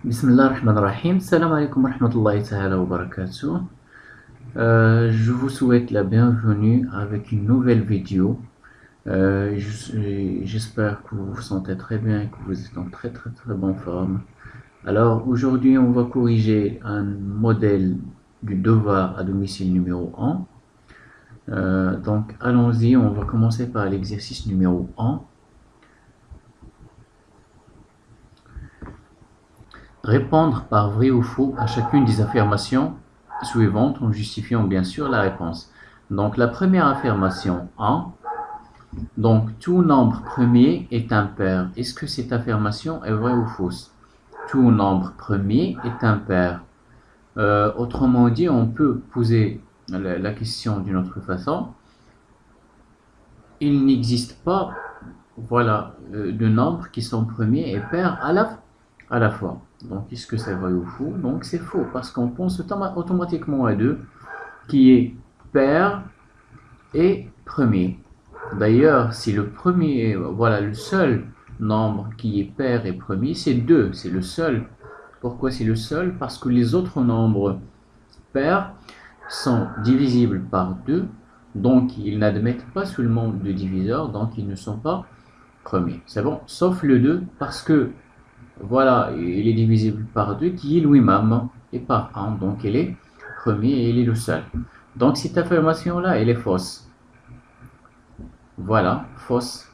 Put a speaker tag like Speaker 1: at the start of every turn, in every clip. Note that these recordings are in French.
Speaker 1: Bismillah ar-Rahman ar-Rahim. Salam alaikum wa rahmatullahi ta'ala wa barakatuh. Je vous souhaite la bienvenue avec une nouvelle vidéo. J'espère que vous vous sentez très bien et que vous êtes en très bonne forme. Alors aujourd'hui on va corriger un modèle du devoir à domicile numéro 1. Donc allons-y, on va commencer par l'exercice numéro 1. Répondre par vrai ou faux à chacune des affirmations suivantes en justifiant bien sûr la réponse. Donc la première affirmation 1. Donc tout nombre premier est impair. Est-ce que cette affirmation est vraie ou fausse? Tout nombre premier est impair. Autrement dit, on peut poser la question d'une autre façon. Il n'existe pas de nombres qui sont premiers et pairs à la fois. Donc, est-ce que c'est vrai ou faux? Donc, c'est faux parce qu'on pense automatiquement à 2 qui est pair et premier. D'ailleurs, si le premier, le seul nombre qui est pair et premier, c'est 2, c'est le seul. Pourquoi c'est le seul? Parce que les autres nombres pairs sont divisibles par 2, donc ils n'admettent pas seulement de diviseurs, donc ils ne sont pas premiers. C'est bon, sauf le 2 parce que il est divisible par 2 qui est lui-même et par 1, donc il est premier et il est le seul. Donc cette affirmation là elle est fausse. Voilà, fausse.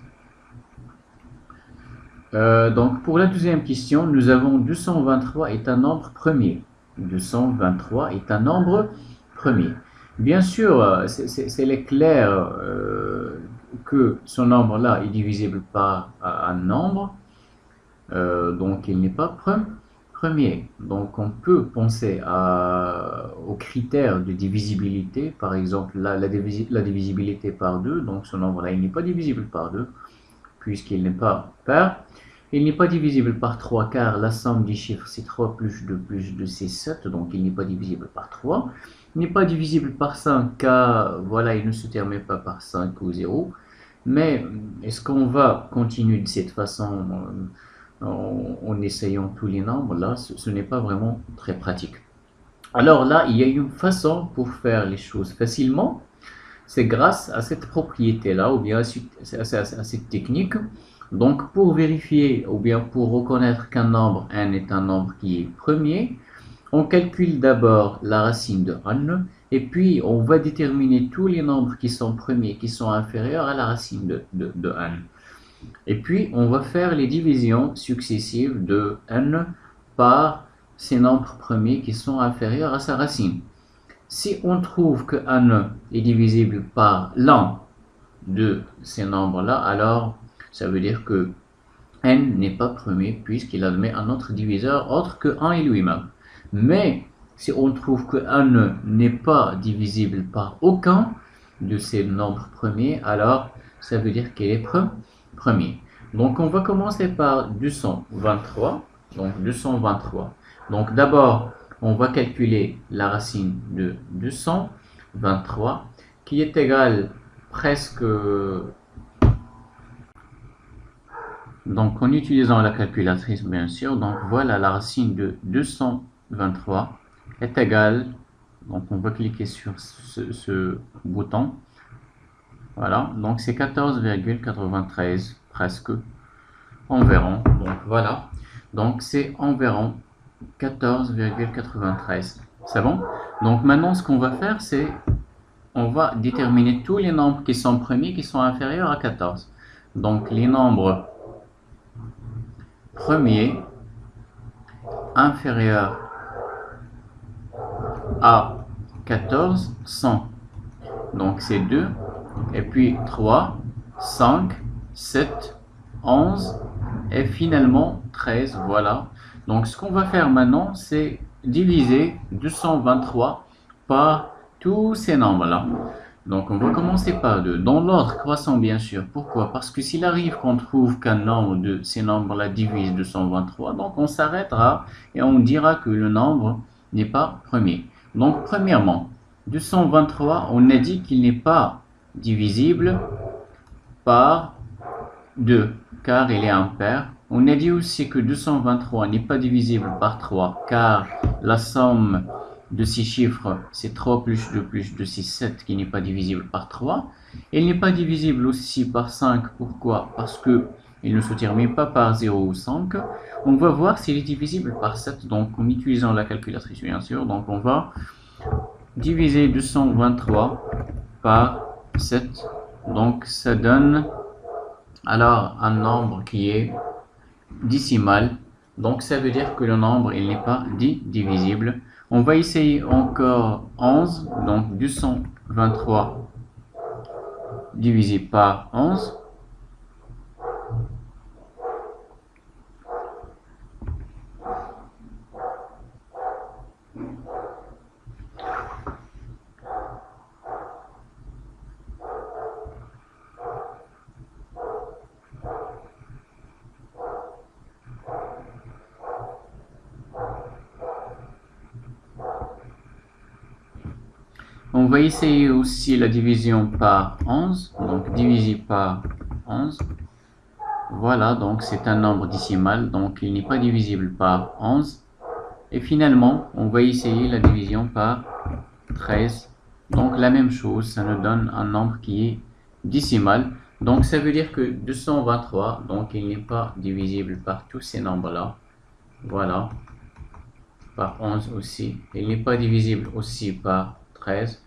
Speaker 1: Donc pour la deuxième question, nous avons 223 est un nombre premier. 223 est un nombre premier. Bien sûr, c'est clair que ce nombre-là est divisible par un nombre, donc il n'est pas premier. Donc on peut penser aux critères de divisibilité, par exemple la divisibilité par 2, donc ce nombre-là il n'est pas divisible par 2, puisqu'il n'est pas pair. Il n'est pas divisible par 3 car la somme des chiffres c'est 3 plus 2 c'est 7, donc il n'est pas divisible par 3. Il n'est pas divisible par 5 car il ne se termine pas par 5 ou 0. Mais est-ce qu'on va continuer de cette façon en essayant tous les nombres? Là, ce n'est pas vraiment très pratique. Alors là, il y a une façon pour faire les choses facilement. C'est grâce à cette propriété-là, ou bien à cette technique. Donc, pour vérifier, ou bien pour reconnaître qu'un nombre n est un nombre qui est premier, on calcule d'abord la racine de n, et puis on va déterminer tous les nombres qui sont premiers, qui sont inférieurs à la racine de n. Et puis, on va faire les divisions successives de n par ces nombres premiers qui sont inférieurs à sa racine. Si on trouve que n est divisible par l'un de ces nombres-là, alors ça veut dire que n n'est pas premier puisqu'il admet un autre diviseur autre que 1 et lui-même. Mais si on trouve que n n'est pas divisible par aucun de ces nombres premiers, alors ça veut dire qu'il est premier. Donc on va commencer par 223. Donc 223. Donc d'abord, on va calculer la racine de 223 qui est égale presque, donc en utilisant la calculatrice bien sûr, donc voilà la racine de 223 est égale, donc on va cliquer sur ce bouton, voilà, donc c'est 14,93 presque environ, donc voilà, donc c'est environ 14,93. C'est bon? Donc maintenant ce qu'on va faire c'est on va déterminer tous les nombres qui sont premiers qui sont inférieurs à 14. Donc les nombres premiers inférieurs à 14 sont, donc c'est 2, et puis 3, 5, 7, 11 et finalement 13, voilà. Donc ce qu'on va faire maintenant c'est diviser 223 par tous ces nombres-là. Donc on va commencer par 2, dans l'ordre croissant bien sûr. Pourquoi? Parce que s'il arrive qu'on trouve qu'un nombre de ces nombres-là divise 223, donc on s'arrêtera et on dira que le nombre n'est pas premier. Donc premièrement, 223, on a dit qu'il n'est pas divisible par 2, car il est impair. On a dit aussi que 223 n'est pas divisible par 3 car la somme de ces chiffres c'est 3 plus 2 plus 2 c'est 7 qui n'est pas divisible par 3. Il n'est pas divisible aussi par 5. Pourquoi? Parce que il ne se termine pas par 0 ou 5. On va voir s'il est divisible par 7. Donc en utilisant la calculatrice bien sûr. Donc on va diviser 223 par 7. Donc ça donne alors un nombre qui est décimal. Donc ça veut dire que le nombre il n'est pas divisible. On va essayer encore 11. Donc 223 divisé par 11. On va essayer aussi la division par 11, donc divisé par 11. Voilà, donc c'est un nombre décimal, donc il n'est pas divisible par 11. Et finalement, on va essayer la division par 13. Donc la même chose, ça nous donne un nombre qui est décimal. Donc ça veut dire que 223, donc il n'est pas divisible par tous ces nombres-là. Voilà, par 11 aussi. Il n'est pas divisible aussi par 13.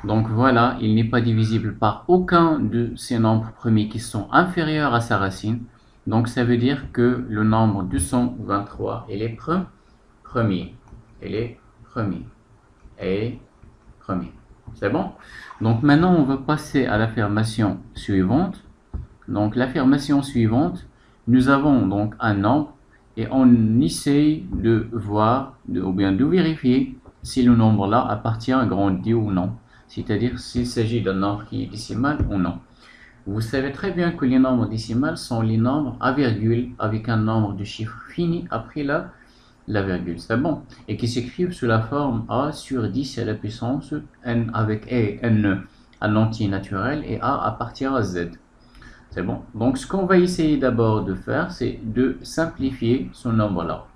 Speaker 1: Donc voilà, il n'est pas divisible par aucun de ces nombres premiers qui sont inférieurs à sa racine. Donc ça veut dire que le nombre 223, il est premier. Il est premier. Et premier. C'est bon? Donc maintenant, on va passer à l'affirmation suivante. Donc l'affirmation suivante, nous avons donc un nombre et on essaye de voir, ou bien de vérifier si le nombre-là appartient à grand D ou non. C'est-à-dire s'il s'agit d'un nombre qui est décimal ou non. Vous savez très bien que les nombres décimales sont les nombres à virgule avec un nombre de chiffres fini après la virgule, c'est bon, et qui s'écrivent sous la forme a sur 10 à la puissance n avec n un entier naturel et a appartient à z. C'est bon. Donc ce qu'on va essayer d'abord de faire, c'est de simplifier ce nombre-là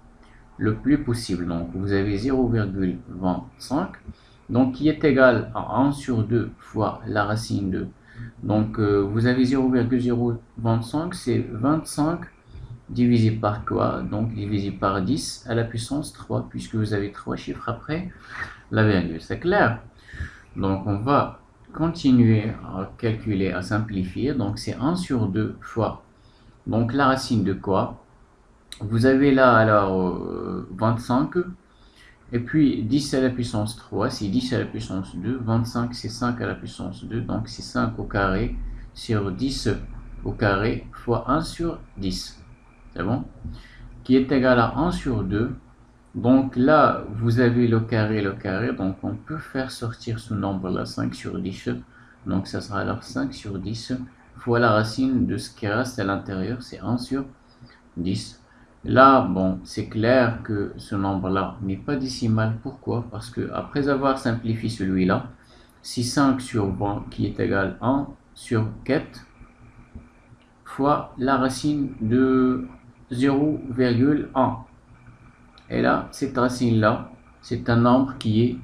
Speaker 1: le plus possible. Donc vous avez 0,25, donc qui est égal à 1 sur 2 fois la racine de. Donc vous avez 0,025, c'est 25 divisé par quoi? Donc divisé par 10 à la puissance 3, puisque vous avez 3 chiffres après la virgule. C'est clair? Donc on va continuer à calculer, à simplifier. Donc c'est 1 sur 2 fois. Donc la racine de quoi? Vous avez là alors 25. Et puis 10 à la puissance 3, c'est 10 à la puissance 2. 25, c'est 5 à la puissance 2. Donc c'est 5 au carré sur 10 au carré fois 1 sur 10. C'est bon? Qui est égal à 1 sur 2. Donc là, vous avez le carré. Donc on peut faire sortir ce nombre-là, 5 sur 10. Donc ça sera alors 5 sur 10 fois la racine de ce qui reste à l'intérieur, c'est 1 sur 10. Là, bon, c'est clair que ce nombre-là n'est pas décimal. Pourquoi? Parce que après avoir simplifié celui-là, c'est 5 sur 20 qui est égal à 1 sur 4 fois la racine de 0,1. Et là, cette racine-là, c'est un nombre qui est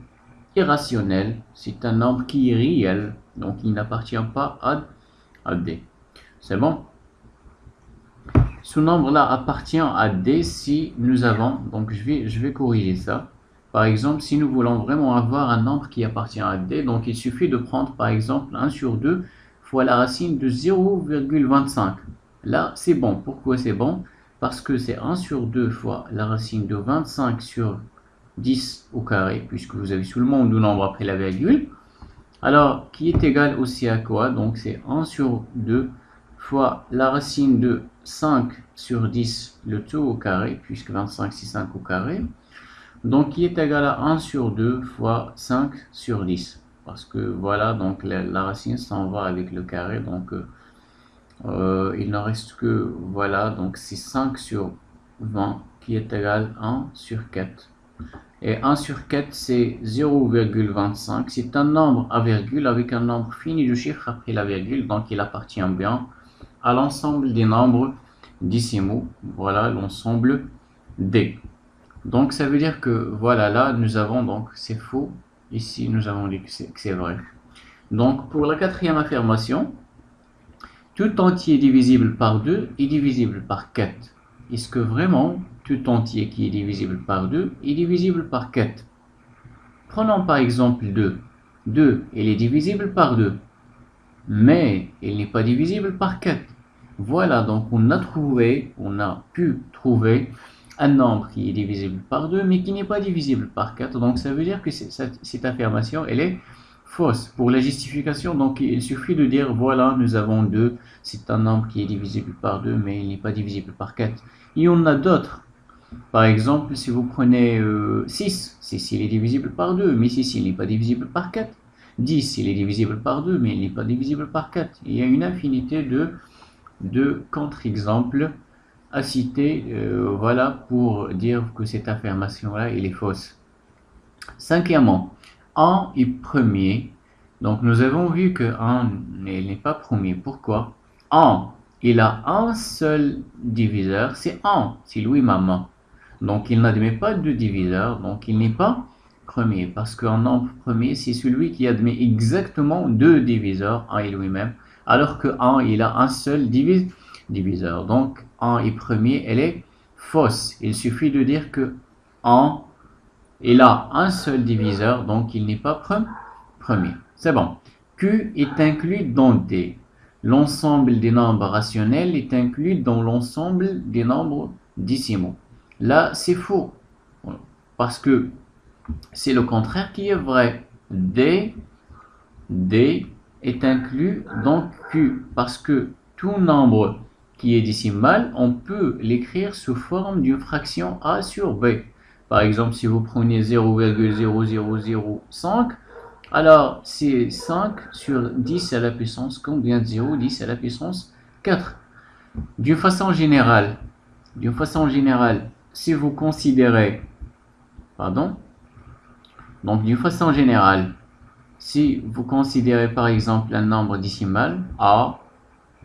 Speaker 1: irrationnel, c'est un nombre qui est réel, donc il n'appartient pas à D. C'est bon? Ce nombre-là appartient à D si nous avons, donc je vais corriger ça. Par exemple, si nous voulons vraiment avoir un nombre qui appartient à D, donc il suffit de prendre par exemple 1 sur 2 fois la racine de 0,25. Là, c'est bon. Pourquoi c'est bon? Parce que c'est 1 sur 2 fois la racine de 25 sur 10 au carré, puisque vous avez seulement deux nombres après la virgule. Alors, qui est égal aussi à quoi? Donc c'est 1 sur 2 fois la racine de 5 sur 10, le tout au carré, puisque 25 c'est 5 au carré. Donc qui est égal à 1 sur 2 fois 5 sur 10. Parce que voilà, donc la racine s'en va avec le carré, donc il ne reste que, voilà, donc c'est 5 sur 20 qui est égal à 1 sur 4. Et 1 sur 4 c'est 0,25. C'est un nombre à virgule avec un nombre fini de chiffres après la virgule, donc il appartient bien à l'ensemble des nombres décimaux. Voilà l'ensemble D. Donc ça veut dire que voilà, là nous avons donc c'est faux, ici nous avons dit que c'est vrai. Donc pour la quatrième affirmation, tout entier divisible par 2 est divisible par 4. Est-ce que vraiment tout entier qui est divisible par 2 est divisible par 4? Prenons par exemple 2. 2, il est divisible par 2, mais il n'est pas divisible par 4. Voilà, donc on a pu trouver un nombre qui est divisible par 2, mais qui n'est pas divisible par 4. Donc ça veut dire que cette affirmation, elle est fausse. Pour la justification, donc il suffit de dire, voilà, nous avons 2, c'est un nombre qui est divisible par 2, mais il n'est pas divisible par 4. Il y en a d'autres. Par exemple, si vous prenez 6, 6 il est divisible par 2, mais 6 il n'est pas divisible par 4. 10 il est divisible par 2, mais il n'est pas divisible par 4. Il y a une infinité de contre-exemples à citer, voilà, pour dire que cette affirmation-là, elle est fausse. Cinquièmement, 1 est premier. Donc nous avons vu que 1 n'est pas premier. Pourquoi? 1, il a un seul diviseur, c'est 1, c'est Louis Maman. Donc il n'admet pas de diviseur, donc il n'est pas premier. Parce qu'un nombre premier, c'est celui qui admet exactement deux diviseurs, 1 et lui-même. Alors que 1, il a un seul diviseur. Donc 1 est premier, elle est fausse. Il suffit de dire que 1, il a un seul diviseur, donc il n'est pas premier. C'est bon. Q est inclus dans D. L'ensemble des nombres rationnels est inclus dans l'ensemble des nombres décimaux. Là, c'est faux. Parce que c'est le contraire qui est vrai. D est inclus dans Q. Parce que tout nombre qui est décimal, on peut l'écrire sous forme d'une fraction A sur B. Par exemple, si vous prenez 0,0005, alors c'est 5 sur 10 à la puissance combien de 0? 10 à la puissance 4. D'une façon générale, si vous considérez, donc d'une façon générale, si vous considérez par exemple un nombre décimal, A,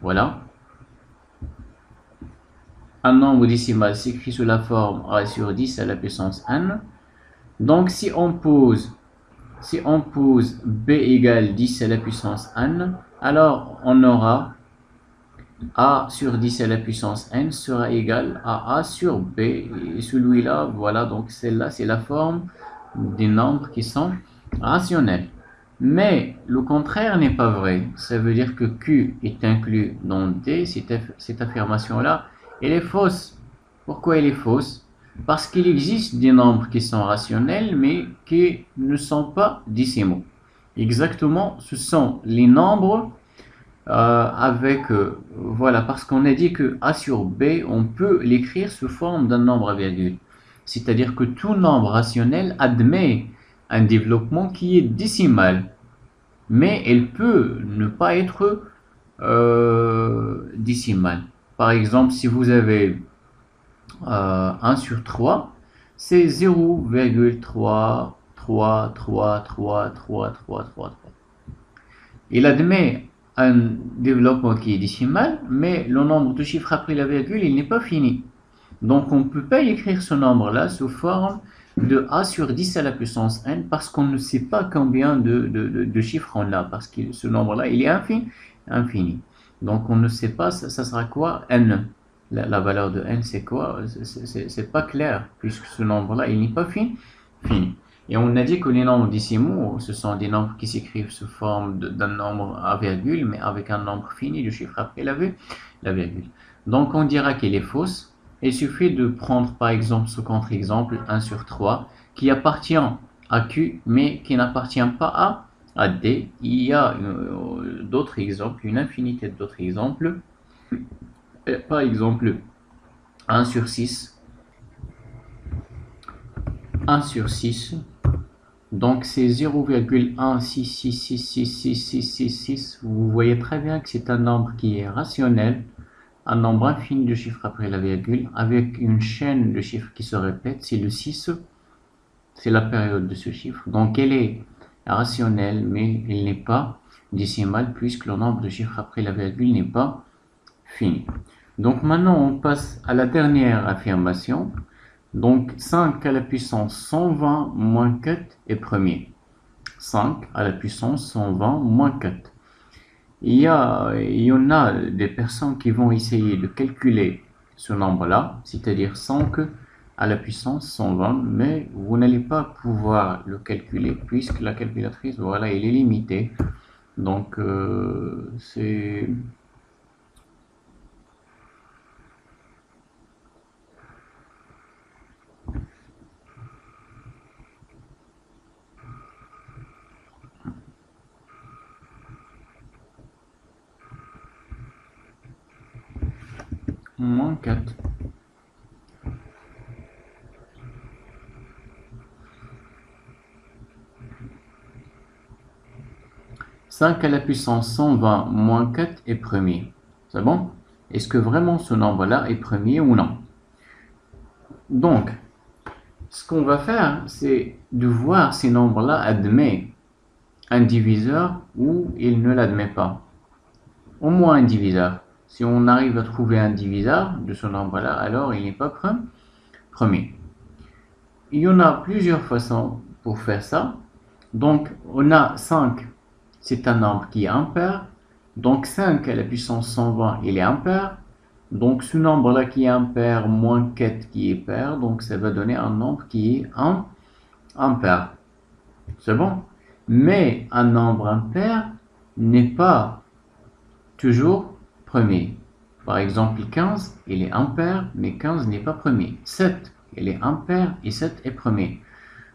Speaker 1: voilà, un nombre décimal s'écrit sous la forme A sur 10 à la puissance n. Donc si on pose B égale 10 à la puissance n, alors on aura A sur 10 à la puissance n sera égal à A sur B. Et celui-là, voilà, donc celle-là, c'est la forme des nombres qui sont rationnels. Mais le contraire n'est pas vrai. Ça veut dire que Q est inclus dans D. Cette affirmation-là, elle est fausse. Pourquoi elle est fausse? Parce qu'il existe des nombres qui sont rationnels, mais qui ne sont pas décimaux. Exactement, ce sont les nombres voilà, parce qu'on a dit que A sur B, on peut l'écrire sous forme d'un nombre à virgule. C'est-à-dire que tout nombre rationnel admet un développement qui est décimal, mais elle peut ne pas être décimale. Par exemple, si vous avez 1 sur 3, c'est 0,3333333. Il admet un développement qui est décimal, mais le nombre de chiffres après la virgule, il n'est pas fini. Donc on ne peut pas écrire ce nombre-là sous forme de A sur 10 à la puissance n, parce qu'on ne sait pas combien de chiffres on a, parce que ce nombre-là, il est infini. Donc on ne sait pas, ça sera quoi n. La valeur de n, c'est quoi? C'est pas clair, puisque ce nombre-là, il n'est pas fini. Et on a dit que les nombres décimaux, ce sont des nombres qui s'écrivent sous forme d'un nombre à virgule, mais avec un nombre fini de chiffres après la virgule. Donc on dira qu'elle est fausse. Il suffit de prendre par exemple ce contre-exemple 1 sur 3 qui appartient à Q, mais qui n'appartient pas à D. Il y a d'autres exemples, une infinité d'autres exemples. Par exemple 1 sur 6. 1 sur 6. Donc c'est 0,166666666. Vous voyez très bien que c'est un nombre qui est rationnel, un nombre infini de chiffres après la virgule, avec une chaîne de chiffres qui se répète. C'est le 6, c'est la période de ce chiffre. Donc elle est rationnelle, mais elle n'est pas décimale, puisque le nombre de chiffres après la virgule n'est pas fini. Donc maintenant, on passe à la dernière affirmation. Donc 5 à la puissance 120 moins 4 est premier. 5 à la puissance 120 moins 4. Il y en a des personnes qui vont essayer de calculer ce nombre-là, c'est-à-dire 5 à la puissance 120, mais vous n'allez pas pouvoir le calculer puisque la calculatrice, voilà, elle est limitée. Donc, c'est... moins 4. « 5 à la puissance 120 moins 4 est premier. » C'est bon? Est-ce que vraiment ce nombre-là est premier ou non? Donc, ce qu'on va faire, c'est de voir si nombre-là admet un diviseur ou il ne l'admet pas. Au moins un diviseur. Si on arrive à trouver un diviseur de ce nombre-là, alors il n'est pas premier. Il y en a plusieurs façons pour faire ça. Donc, on a 5, c'est un nombre qui est impair. Donc, 5 à la puissance 120, il est impair. Donc, ce nombre-là qui est impair, moins 4 qui est pair, donc ça va donner un nombre qui est impair. C'est bon? Mais un nombre impair n'est pas toujours premier. Par exemple, 15, il est impair, mais 15 n'est pas premier. 7, il est impair et 7 est premier.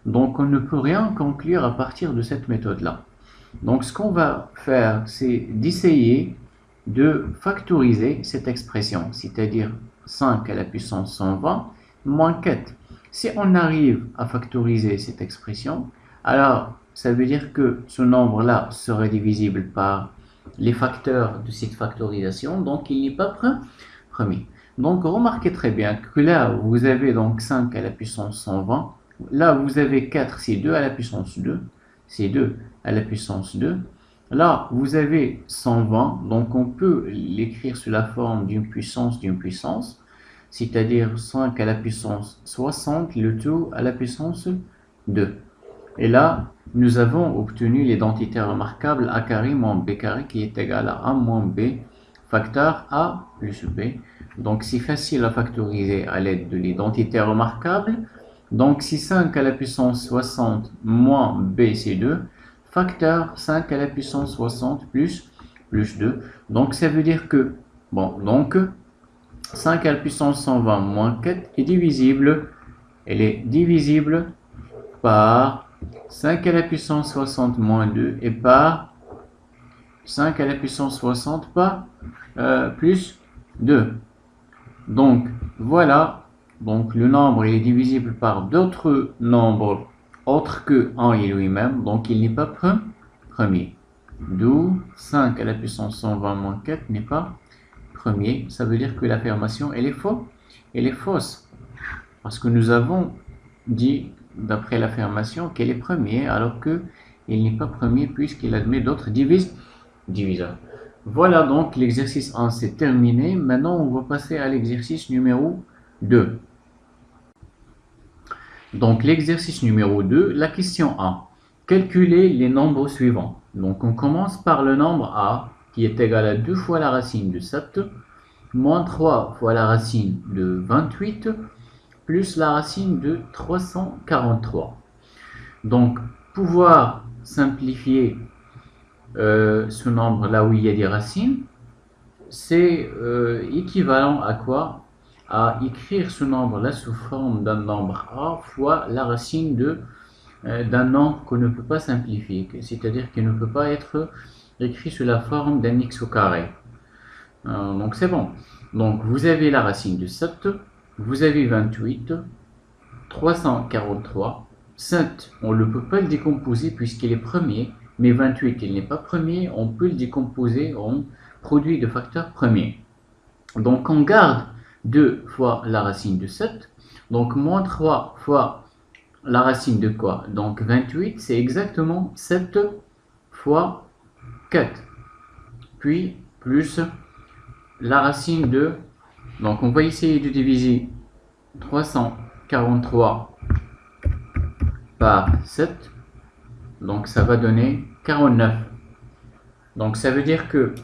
Speaker 1: Donc, on ne peut rien conclure à partir de cette méthode-là. Donc, ce qu'on va faire, c'est d'essayer de factoriser cette expression, c'est-à-dire 5 à la puissance 120 moins 4. Si on arrive à factoriser cette expression, alors ça veut dire que ce nombre-là serait divisible par les facteurs de cette factorisation, donc il n'est pas premier. Donc remarquez très bien que là, vous avez donc 5 à la puissance 120, là vous avez 4, c'est 2 à la puissance 2, c'est 2 à la puissance 2. Là, vous avez 120, donc on peut l'écrire sous la forme d'une puissance, c'est-à-dire 5 à la puissance 60, le tout à la puissance 2. Et là, nous avons obtenu l'identité remarquable a carré moins b carré qui est égal à 1 moins b facteur a plus b. Donc c'est facile à factoriser à l'aide de l'identité remarquable. Donc si 5 à la puissance 60 moins b c'est 2, facteur 5 à la puissance 60 plus 2. Donc ça veut dire que, bon, donc 5 à la puissance 120 moins 4 est divisible. Elle est divisible par 5 à la puissance 60 moins 2 et par 5 à la puissance 60 par plus 2. Donc voilà, donc le nombre il est divisible par d'autres nombres autres que 1 et lui-même, donc il n'est pas premier. D'où 5 à la puissance 120 moins 4 n'est pas premier. Ça veut dire que l'affirmation elle est fausse. Parce que nous avons dit d'après l'affirmation qu'elle est premier alors qu'il n'est pas premier puisqu'il admet d'autres diviseurs. Voilà donc l'exercice 1 c'est terminé. Maintenant on va passer à l'exercice numéro 2. Donc l'exercice numéro 2, la question 1. Calculer les nombres suivants. Donc on commence par le nombre A qui est égal à 2 fois la racine de 7 moins 3 fois la racine de 28 plus la racine de 343. Donc, pouvoir simplifier ce nombre là où il y a des racines, c'est équivalent à quoi? À écrire ce nombre là sous forme d'un nombre A fois la racine d'un nombre qu'on ne peut pas simplifier, c'est-à-dire qu'il ne peut pas être écrit sous la forme d'un x au carré. Donc c'est bon. Donc vous avez la racine de 7, vous avez 28, 343, 7, on ne peut pas le décomposer puisqu'il est premier, mais 28, il n'est pas premier, on peut le décomposer en produit de facteurs premiers. Donc on garde 2 fois la racine de 7, donc moins 3 fois la racine de quoi? Donc 28, c'est exactement 7 fois 4, puis plus la racine de Donc on va essayer de diviser 343 par 7. Donc ça va donner 49. Donc ça veut dire que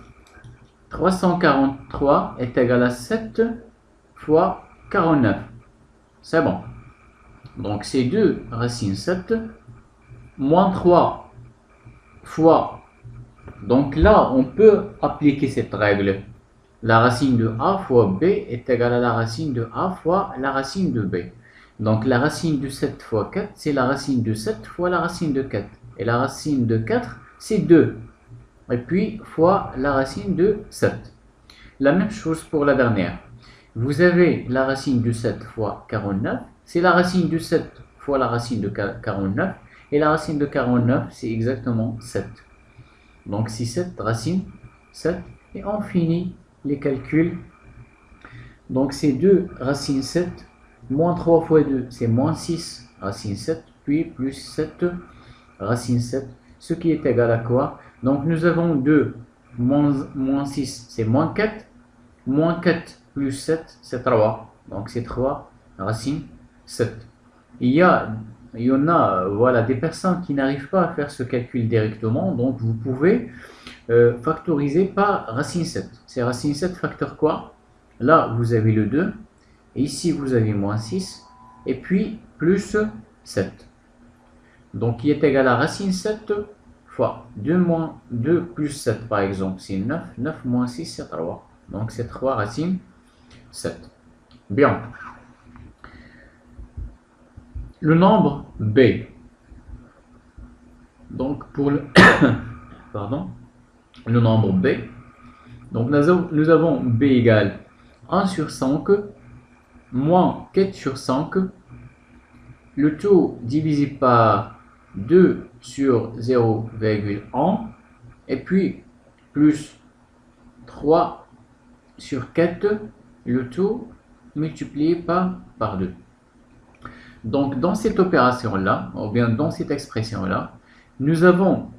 Speaker 1: 343 est égal à 7 fois 49. C'est bon. Donc c'est 2 racine 7 moins 3 fois. Donc là, on peut appliquer cette règle. La racine de a fois b est égale à la racine de a fois la racine de b. Donc la racine de 7 fois 4, c'est la racine de 7 fois la racine de 4. Et la racine de 4, c'est 2. Et puis fois la racine de 7. La même chose pour la dernière. Vous avez la racine de 7 fois 49. C'est la racine de 7 fois la racine de 49. Et la racine de 49, c'est exactement 7. Donc c'est 7 racine 7. Et on finit les calculs. Donc c'est 2 racine 7 moins 3 fois 2, c'est moins 6 racine 7, puis plus 7 racine 7, ce qui est égal à quoi? Donc nous avons 2 moins 6, c'est moins 4, moins 4 plus 7, c'est 3. Donc c'est 3 racine 7. Il y en a voilà, des personnes qui n'arrivent pas à faire ce calcul directement, donc vous pouvez factoriser par racine 7. C'est racine 7 facteur quoi? Là, vous avez le 2, et ici, vous avez moins 6, et puis plus 7. Donc, qui est égal à racine 7 fois 2 plus 7, par exemple, c'est 9. 9 moins 6, c'est 3. Donc, c'est 3 racine 7. Bien. Le nombre b. Donc, pour le, pardon, le nombre b, donc nous avons b égale 1 sur 5 moins 4 sur 5, le tout divisé par 2 sur 0,1, et puis plus 3 sur 4, le tout multiplié par 2. Donc dans cette opération-là, ou bien dans cette expression-là, nous avons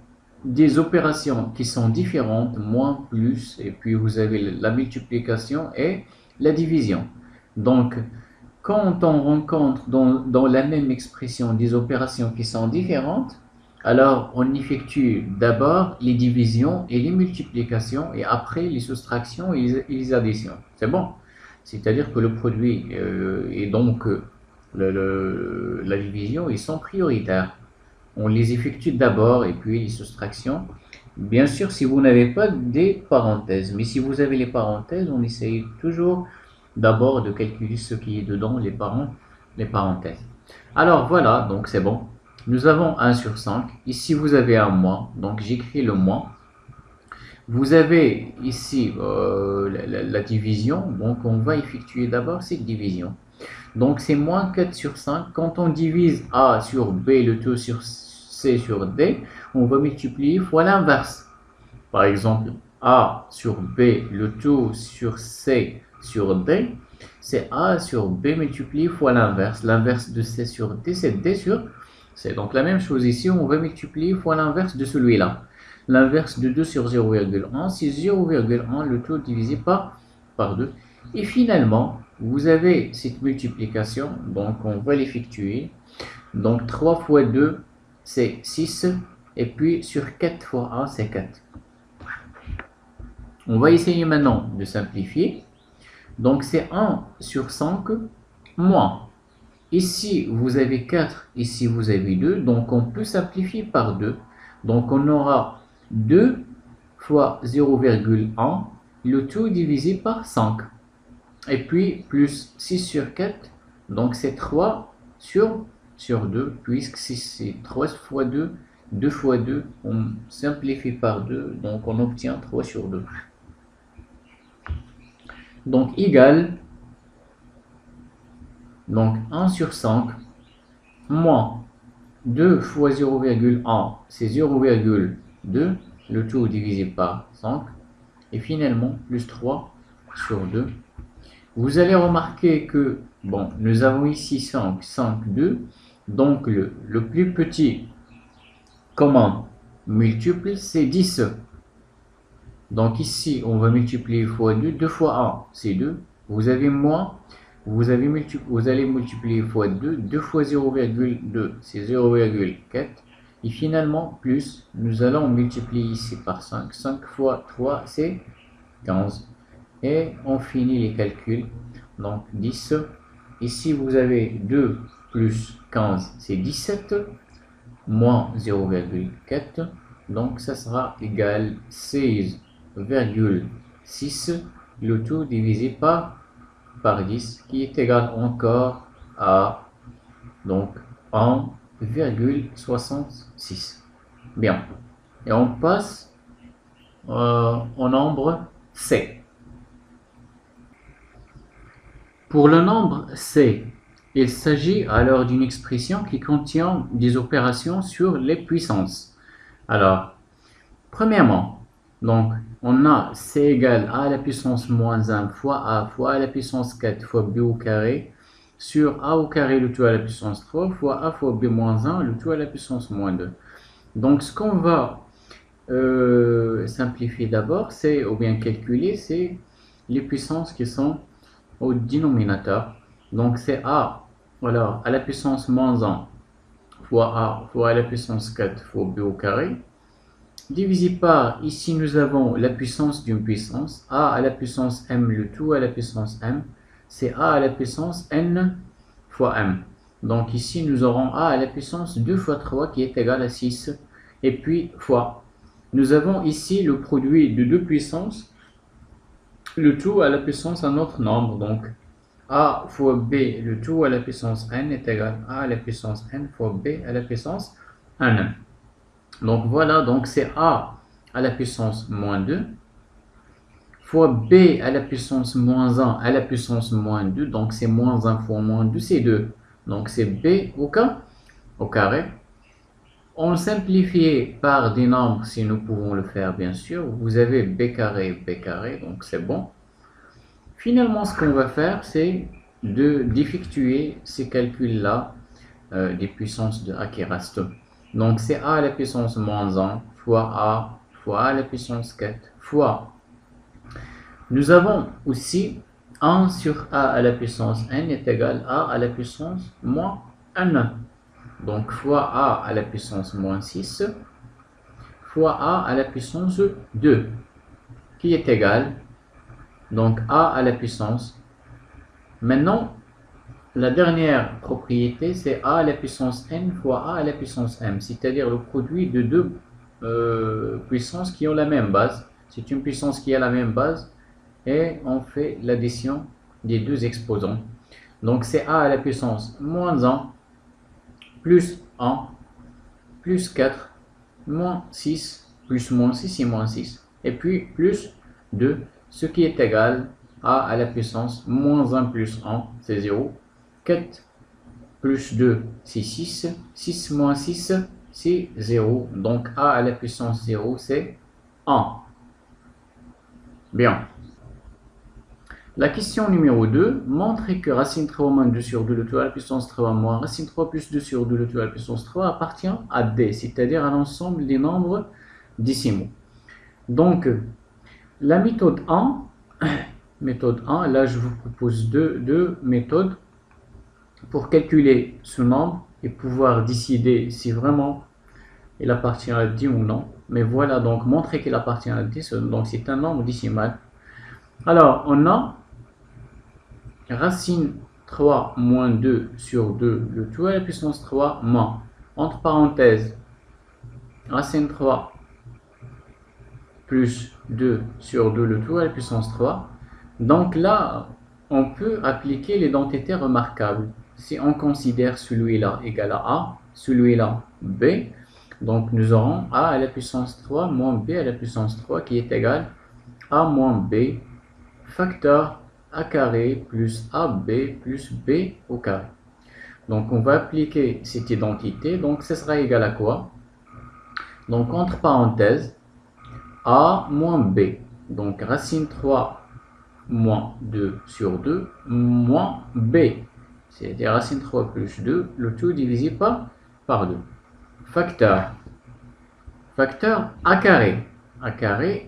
Speaker 1: des opérations qui sont différentes, moins, plus, et puis vous avez la multiplication et la division. Donc, quand on rencontre dans la même expression des opérations qui sont différentes, alors on effectue d'abord les divisions et les multiplications, et après les soustractions et les additions. C'est bon. C'est-à-dire que le produit et donc la division, ils sont prioritaires. On les effectue d'abord et puis les soustractions. Bien sûr, si vous n'avez pas des parenthèses, mais si vous avez les parenthèses, on essaye toujours d'abord de calculer ce qui est dedans, les parenthèses. Alors voilà, donc c'est bon. Nous avons 1 sur 5. Ici, vous avez un moins, donc j'écris le moins. Vous avez ici la division, donc on va effectuer d'abord cette division. Donc c'est moins 4 sur 5. Quand on divise A sur B, le tout sur C sur D, on va multiplier fois l'inverse. Par exemple, A sur B, le tout sur C sur D, c'est A sur B multiplié fois l'inverse. L'inverse de C sur D, c'est D sur C. Donc la même chose ici, on va multiplier fois l'inverse de celui-là. L'inverse de 2 sur 0,1, c'est 0,1, le tout divisé par 2. Et finalement, vous avez cette multiplication, donc on va l'effectuer. Donc 3 fois 2, c'est 6, et puis sur 4 fois 1, c'est 4. On va essayer maintenant de simplifier. Donc c'est 1 sur 5 moins. Ici, vous avez 4, ici, vous avez 2, donc on peut simplifier par 2. Donc on aura 2 fois 0,1, le tout divisé par 5. Et puis plus 6 sur 4, donc c'est 3 sur 2, puisque c'est 3 fois 2, 2 fois 2, on simplifie par 2, donc on obtient 3 sur 2. Donc égal, donc 1 sur 5, moins 2 fois 0,1, c'est 0,2, le tout divisé par 5, et finalement plus 3 sur 2. Vous allez remarquer que, bon, nous avons ici 5, 5, 2, donc le plus petit commun multiple, c'est 10. Donc ici, on va multiplier fois 2, 2 fois 1, c'est 2, vous avez moins, vous allez multiplier fois 2, 2 fois 0,2, c'est 0,4. Et finalement, plus, nous allons multiplier ici par 5. 5 fois 3, c'est 15. Et on finit les calculs. Donc 10. Ici, vous avez 2 plus 15, c'est 17. Moins 0,4. Donc ça sera égal 16,6. Le tout divisé par 10, qui est égal encore à donc 1,66. Bien. Et on passe au nombre C. Pour le nombre C, il s'agit alors d'une expression qui contient des opérations sur les puissances. Alors, premièrement, donc, on a C égale A à la puissance moins 1 fois A fois A à la puissance 4 fois B au carré sur A au carré le tout à la puissance 3 fois A fois B moins 1 le tout à la puissance moins 2. Donc, ce qu'on va simplifier d'abord, c'est, ou bien calculer, c'est les puissances qui sont au dénominateur. Donc, c'est A, alors, à la puissance moins 1 fois A fois A à la puissance 4 fois B au carré. Divisé par, ici nous avons la puissance d'une puissance, A à la puissance M, le tout à la puissance M, c'est A à la puissance N fois M. Donc ici nous aurons A à la puissance 2 fois 3 qui est égal à 6, et puis fois. Nous avons ici le produit de deux puissances, le tout à la puissance d'un autre nombre, donc A fois B, le tout à la puissance N est égal à A à la puissance N fois B à la puissance N. Donc voilà, donc c'est A à la puissance moins 2 fois B à la puissance moins 1 à la puissance moins 2. Donc c'est moins 1 fois moins 2, c'est 2. Donc c'est B au carré. On simplifie par des nombres si nous pouvons le faire bien sûr. Vous avez B carré, donc c'est bon. Finalement, ce qu'on va faire, c'est d'effectuer ces calculs-là des puissances de A qui restent. Donc c'est A à la puissance moins 1 fois A à la puissance 4 fois. Nous avons aussi 1 sur A à la puissance N est égal à la puissance moins N. Donc fois A à la puissance moins 6 fois A à la puissance 2 qui est égal donc A à la puissance. Maintenant, la dernière propriété, c'est A à la puissance N fois A à la puissance M, c'est-à-dire le produit de deux puissances qui ont la même base. C'est une puissance qui a la même base et on fait l'addition des deux exposants. Donc c'est A à la puissance moins 1 plus 1 plus 4 moins 6 plus moins 6 et moins 6 et puis plus 2, ce qui est égal à la puissance moins 1 plus 1, c'est 0. 4 plus 2, c'est 6. 6 moins 6, c'est 0. Donc A à la puissance 0, c'est 1. Bien. La question numéro 2, montrer que racine 3 moins 2 sur 2 le tout à la puissance 3 moins racine 3 plus 2 sur 2 le tout à la puissance 3 appartient à D, c'est-à-dire à l'ensemble des nombres décimaux. Donc, la méthode 1, là je vous propose deux méthodes pour calculer ce nombre et pouvoir décider si vraiment il appartient à D ou non. Mais voilà, donc montrer qu'il appartient à D, donc c'est un nombre décimal. Alors, on a racine 3 moins 2 sur 2, le tout à la puissance 3, moins, entre parenthèses, racine 3 plus 2 sur 2, le tout à la puissance 3. Donc là, on peut appliquer l'identité remarquable. Si on considère celui-là égal à A, celui-là B, donc nous aurons A à la puissance 3 moins B à la puissance 3 qui est égal à A moins B, facteur A carré plus AB plus B au carré. Donc on va appliquer cette identité, donc ce sera égal à quoi? Donc entre parenthèses, A moins B, donc racine 3 moins 2 sur 2 moins B, c'est-à-dire racine 3 plus 2, le tout divisé par 2. Facteur A carré,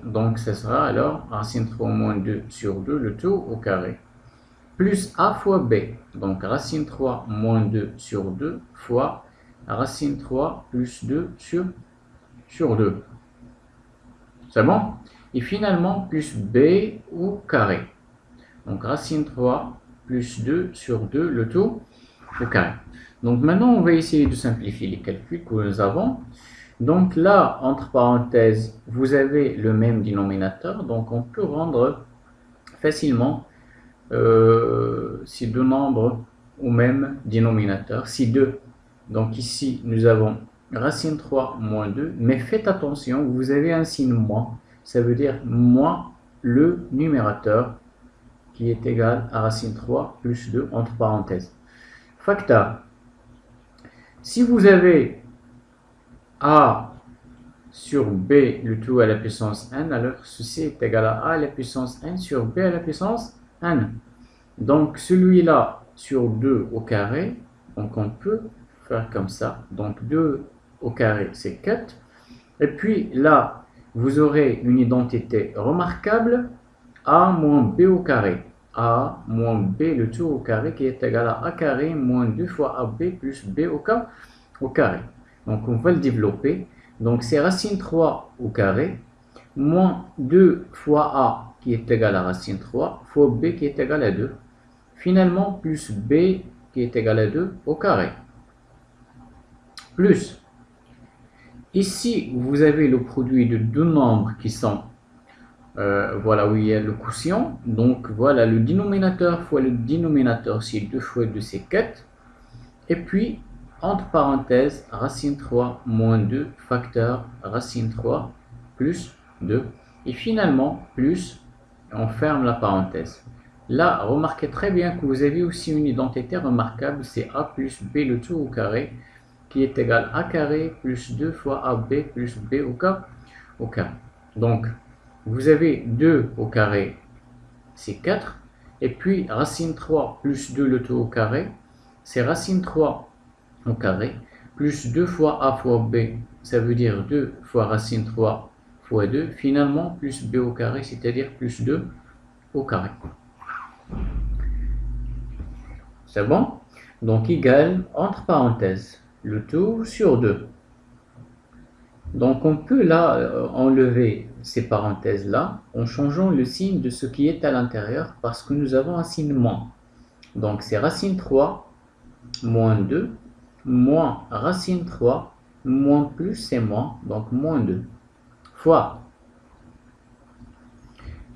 Speaker 1: donc ce sera alors racine 3 moins 2 sur 2, le tout au carré. plus a fois b. Donc racine 3 moins 2 sur 2 fois racine 3 plus 2 sur 2. C'est bon? Et finalement, plus b au carré. Donc racine 3 plus 2 sur 2, le tout au carré. Donc maintenant, on va essayer de simplifier les calculs que nous avons. Donc là, entre parenthèses, vous avez le même dénominateur. Donc on peut rendre facilement ces deux nombres au même dénominateur. Si 2. Donc ici, nous avons racine 3 moins 2. Mais faites attention, vous avez un signe moins. Ça veut dire moins le numérateur qui est égal à racine 3 plus 2 entre parenthèses. Facteur. Si vous avez a sur b le tout à la puissance n, alors ceci est égal à a à la puissance n sur b à la puissance n. Donc celui-là sur 2 au carré, donc on peut faire comme ça. Donc 2 au carré c'est 4. Et puis là, vous aurez une identité remarquable, a moins b au carré. A moins b le tout au carré qui est égal à a carré moins 2 fois ab plus b au carré. Donc on va le développer. Donc c'est racine 3 au carré moins 2 fois a qui est égal à racine 3 fois b qui est égal à 2. Finalement plus b qui est égal à 2 au carré. Plus, ici vous avez le produit de deux nombres qui sont voilà où il y a le quotient. Donc voilà le dénominateur fois le dénominateur, c'est 2 fois 2 c'est 4. Et puis entre parenthèses racine 3 moins 2 facteur racine 3 plus 2. Et finalement plus, on ferme la parenthèse. Là remarquez très bien que vous avez aussi une identité remarquable, c'est a plus b le tout au carré qui est égal à a carré plus 2 fois ab plus b au carré. Donc vous avez 2 au carré, c'est 4. Et puis, racine 3 plus 2 le tout au carré, c'est racine 3 au carré, plus 2 fois a fois b, ça veut dire 2 fois racine 3 fois 2. Finalement, plus b au carré, c'est-à-dire plus 2 au carré. C'est bon? Donc, égal, entre parenthèses, le tout sur 2. Donc on peut là enlever ces parenthèses là en changeant le signe de ce qui est à l'intérieur parce que nous avons un signe moins. Donc c'est racine 3 moins 2 moins racine 3 moins plus c'est moins, donc moins 2 fois.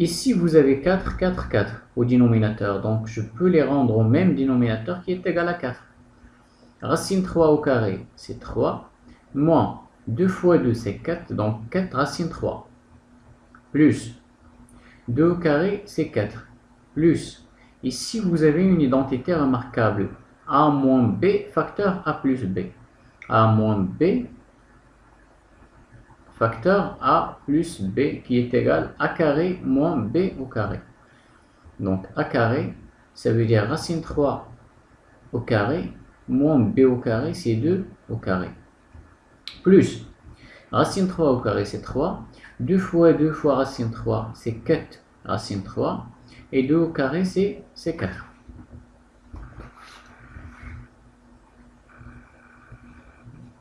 Speaker 1: Ici vous avez 4, 4, 4 au dénominateur, donc je peux les rendre au même dénominateur qui est égal à 4. Racine 3 au carré c'est 3 moins 2 fois 2 c'est 4, donc 4 racine 3, plus 2 au carré c'est 4, plus, ici vous avez une identité remarquable, a moins b facteur a plus b, a moins b facteur a plus b qui est égal à a carré moins b au carré. Donc a carré, ça veut dire racine 3 au carré, moins b au carré c'est 2 au carré. Plus, racine 3 au carré c'est 3, 2 fois racine 3 c'est 4 racine 3, et 2 au carré c'est 4.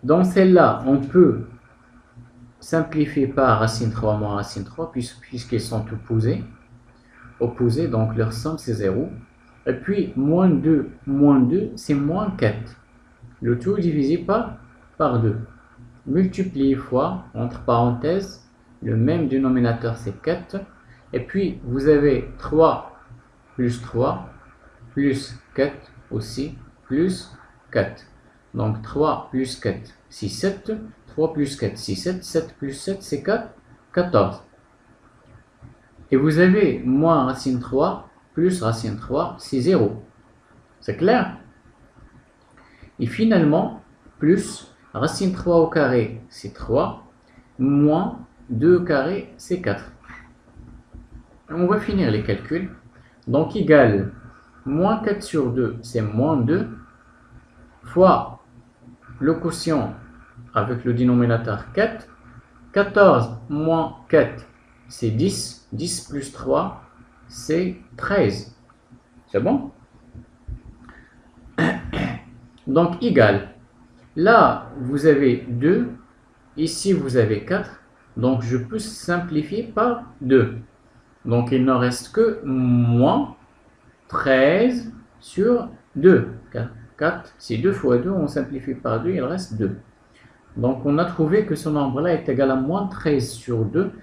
Speaker 1: Dans celle-là, on peut simplifier par racine 3 moins racine 3, puisqu'ils sont opposés, donc leur somme c'est 0. Et puis, moins 2, c'est moins 4. Le tout divisé par 2. Multiplier fois, entre parenthèses, le même dénominateur c'est 4. Et puis, vous avez 3 plus 3, plus 4 aussi, plus 4. Donc 3 plus 4, c'est 7. 3 plus 4, c'est 7. 7 plus 7, c'est 4. 14. Et vous avez moins racine 3 plus racine 3, c'est 0. C'est clair? Et finalement, plus racine 3 au carré, c'est 3. Moins 2 au carré, c'est 4. On va finir les calculs. Donc, égal moins 4 sur 2, c'est moins 2, fois le quotient avec le dénominateur 4. 14 moins 4, c'est 10. 10 plus 3, c'est 13. C'est bon? Donc, égal. Là, vous avez 2. Ici, vous avez 4. Donc, je peux simplifier par 2. Donc, il ne reste que moins 13 sur 2. 4, c'est 2 fois 2. On simplifie par 2, il reste 2. Donc, on a trouvé que ce nombre-là est égal à moins 13 sur 2,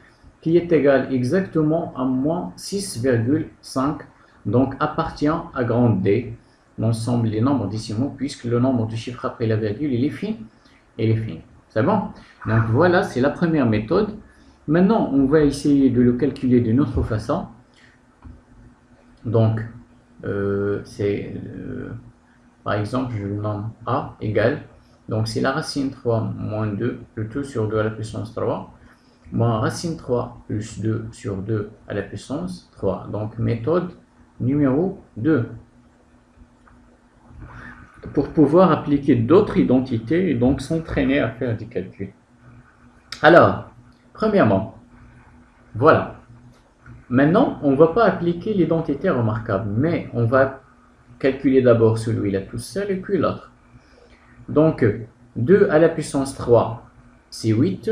Speaker 1: qui est égal exactement à moins 6,5. Donc, appartient à grand D, l'ensemble des nombres décimaux, puisque le nombre de chiffres après la virgule, il est fini. Il est fini. C'est bon? Donc, voilà, c'est la première méthode. Maintenant, on va essayer de le calculer d'une autre façon. Donc, par exemple, je nomme A égale, donc c'est la racine 3 moins 2, le tout sur 2 à la puissance 3, moins racine 3 plus 2 sur 2 à la puissance 3. Donc, méthode numéro 2. Pour pouvoir appliquer d'autres identités et donc s'entraîner à faire des calculs. Alors, premièrement, voilà. Maintenant, on ne va pas appliquer l'identité remarquable, mais on va calculer d'abord celui-là tout seul et puis l'autre. Donc, 2 à la puissance 3, c'est 8.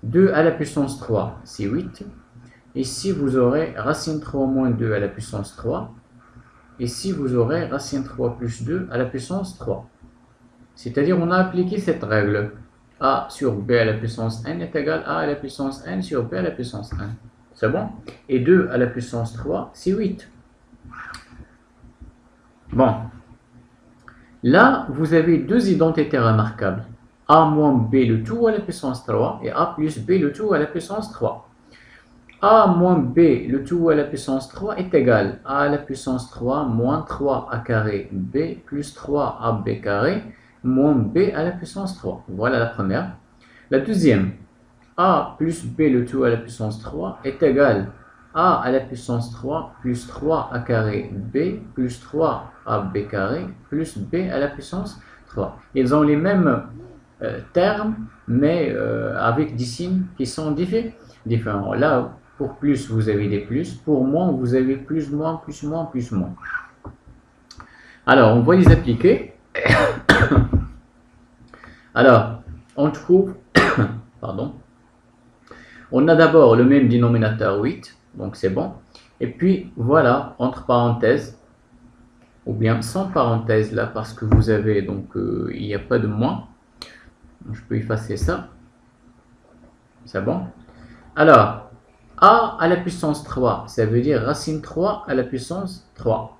Speaker 1: 2 à la puissance 3, c'est 8. Ici, vous aurez racine 3 moins 2 à la puissance 3. Ici, vous aurez racine 3 plus 2 à la puissance 3. C'est-à-dire, on a appliqué cette règle. A sur B à la puissance n est égal à la puissance n sur B à la puissance n. C'est bon? Et 2 à la puissance 3, c'est 8. Bon. Là, vous avez deux identités remarquables. A moins B le tout à la puissance 3 et A plus B le tout à la puissance 3. A moins B le tout à la puissance 3 est égal à la puissance 3 moins 3a carré B plus 3ab carré moins B à la puissance 3. Voilà la première. La deuxième, A plus B le tout à la puissance 3 est égal à la puissance 3 plus 3a carré B plus 3ab carré plus B à la puissance 3. Ils ont les mêmes termes, mais avec des signes qui sont différents. Là, pour plus, vous avez des plus. Pour moins, vous avez plus, moins, plus, moins, plus, moins. Alors, on va les appliquer. Alors, on trouve, pardon, on a d'abord le même dénominateur 8, donc c'est bon. Et puis, voilà, entre parenthèses, ou bien sans parenthèse là, parce que vous avez, donc, il n'y a pas de moins. Je peux effacer ça. C'est bon. Alors, A à la puissance 3, ça veut dire racine 3 à la puissance 3.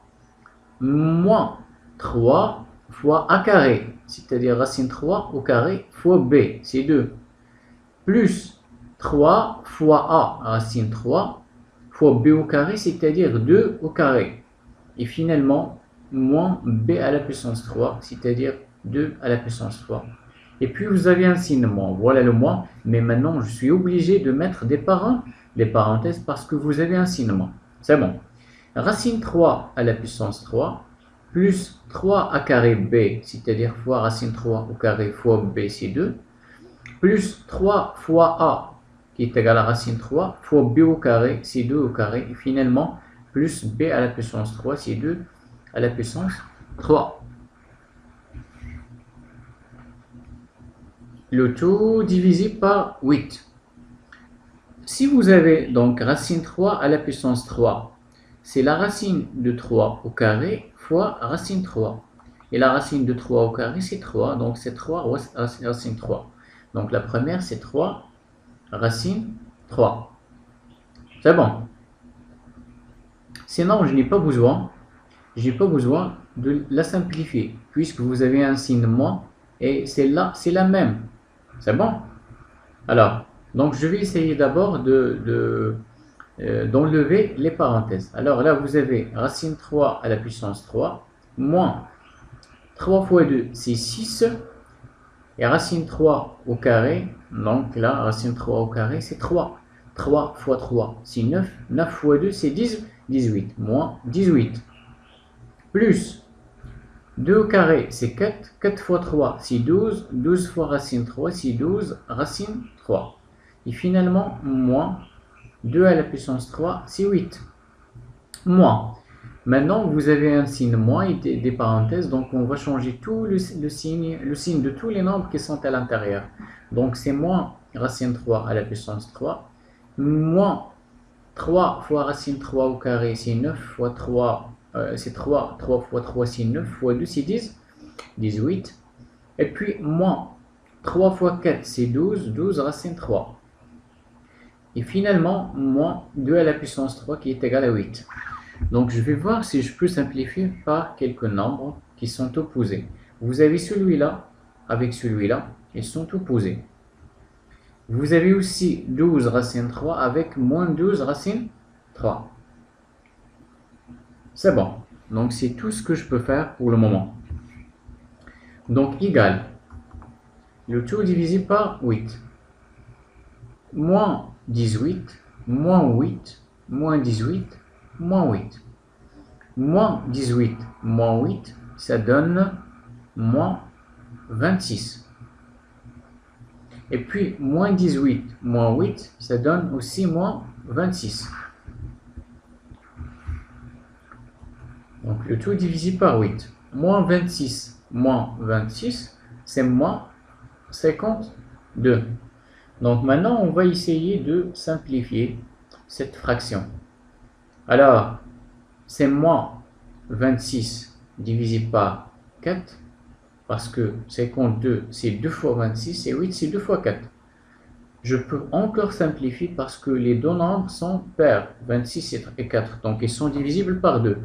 Speaker 1: Moins 3 fois A carré, c'est-à-dire racine 3 au carré fois B, c'est 2. Plus 3 fois A, racine 3, fois B au carré, c'est-à-dire 2 au carré. Et finalement, moins B à la puissance 3, c'est-à-dire 2 à la puissance 3. Et puis vous avez un signe moins, voilà le moins, mais maintenant je suis obligé de mettre des parenthèses parce que vous avez un signe moins. C'est bon. Racine 3 à la puissance 3 plus 3a carré B, c'est-à-dire fois racine 3 au carré fois B, c'est 2, plus 3 fois A, qui est égal à racine 3, fois B au carré, c'est 2 au carré, et finalement, plus B à la puissance 3, c'est 2 à la puissance 3. Le tout divisé par 8. Si vous avez donc racine 3 à la puissance 3, c'est la racine de 3 au carré fois racine 3. Et la racine de 3 au carré, c'est 3, donc c'est 3 racine 3. Donc la première, c'est 3 racine 3. C'est bon. Sinon, je n'ai pas besoin de la simplifier, puisque vous avez un signe moins, et celle-là, c'est la même. C'est bon? Alors, donc je vais essayer d'abord d'enlever les parenthèses. Alors là, vous avez racine 3 à la puissance 3, moins 3 fois 2, c'est 6, et racine 3 au carré, donc là, racine 3 au carré, c'est 3. 3 fois 3, c'est 9. 9 fois 2, c'est 18. Moins 18. Plus 2 au carré, c'est 4. 4 fois 3, c'est 12. 12 fois racine 3, c'est 12 racine 3. Et finalement, moins 2 à la puissance 3, c'est 8. moins. Maintenant, vous avez un signe moins et des parenthèses, donc on va changer tout le signe de tous les nombres qui sont à l'intérieur. Donc c'est moins racine 3 à la puissance 3, moins 3 fois racine 3 au carré, c'est 9 fois 3, c'est 3 fois 3, c'est 9 fois 2, c'est 10, 18. Et puis moins 3 fois 4, c'est 12, 12 racine 3. Et finalement, moins 2 à la puissance 3 qui est égal à 8. Donc je vais voir si je peux simplifier par quelques nombres qui sont opposés. Vous avez celui-là avec celui-là, ils sont opposés. Vous avez aussi 12 racine 3 avec moins 12 racine 3. C'est bon. Donc c'est tout ce que je peux faire pour le moment. Donc égal. Le tout divisé par 8. Moins 18, moins 8, moins 18, moins 8. Moins 18, moins 8, ça donne moins 26. Et puis, moins 18, moins 8, ça donne aussi moins 26. Donc, le tout divisé par 8. Moins 26, c'est moins 52. Donc, maintenant, on va essayer de simplifier cette fraction. Alors, c'est moins 26 divisé par 4, parce que 52, c'est 2 fois 26, et 8, c'est 2 fois 4. Je peux encore simplifier parce que les deux nombres sont pairs, 26 et 4, donc ils sont divisibles par 2.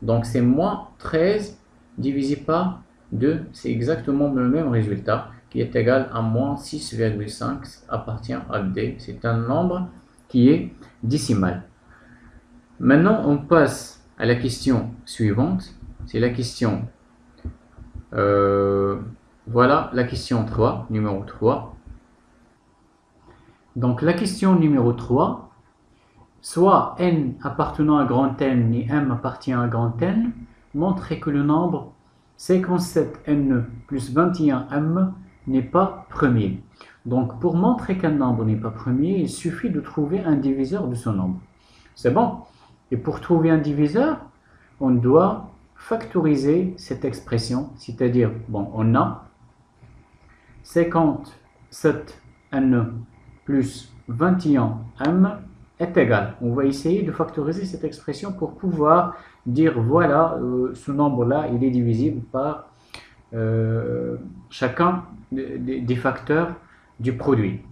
Speaker 1: Donc c'est moins 13 divisé par 2, c'est exactement le même résultat, qui est égal à moins 6,5, appartient à D. C'est un nombre qui est décimal. Maintenant, on passe à la question suivante. C'est la question, voilà, la question 3, numéro 3. Donc, la question numéro 3, soit n appartenant à grand N et m appartient à grand N, montre que le nombre 57n plus 21m n'est pas premier. Donc, pour montrer qu'un nombre n'est pas premier, il suffit de trouver un diviseur de ce nombre. C'est bon? Et pour trouver un diviseur, on doit factoriser cette expression, c'est-à-dire, bon, on a 57n plus 21m est égal. On va essayer de factoriser cette expression pour pouvoir dire, voilà, ce nombre-là, il est divisible par chacun des facteurs du produit.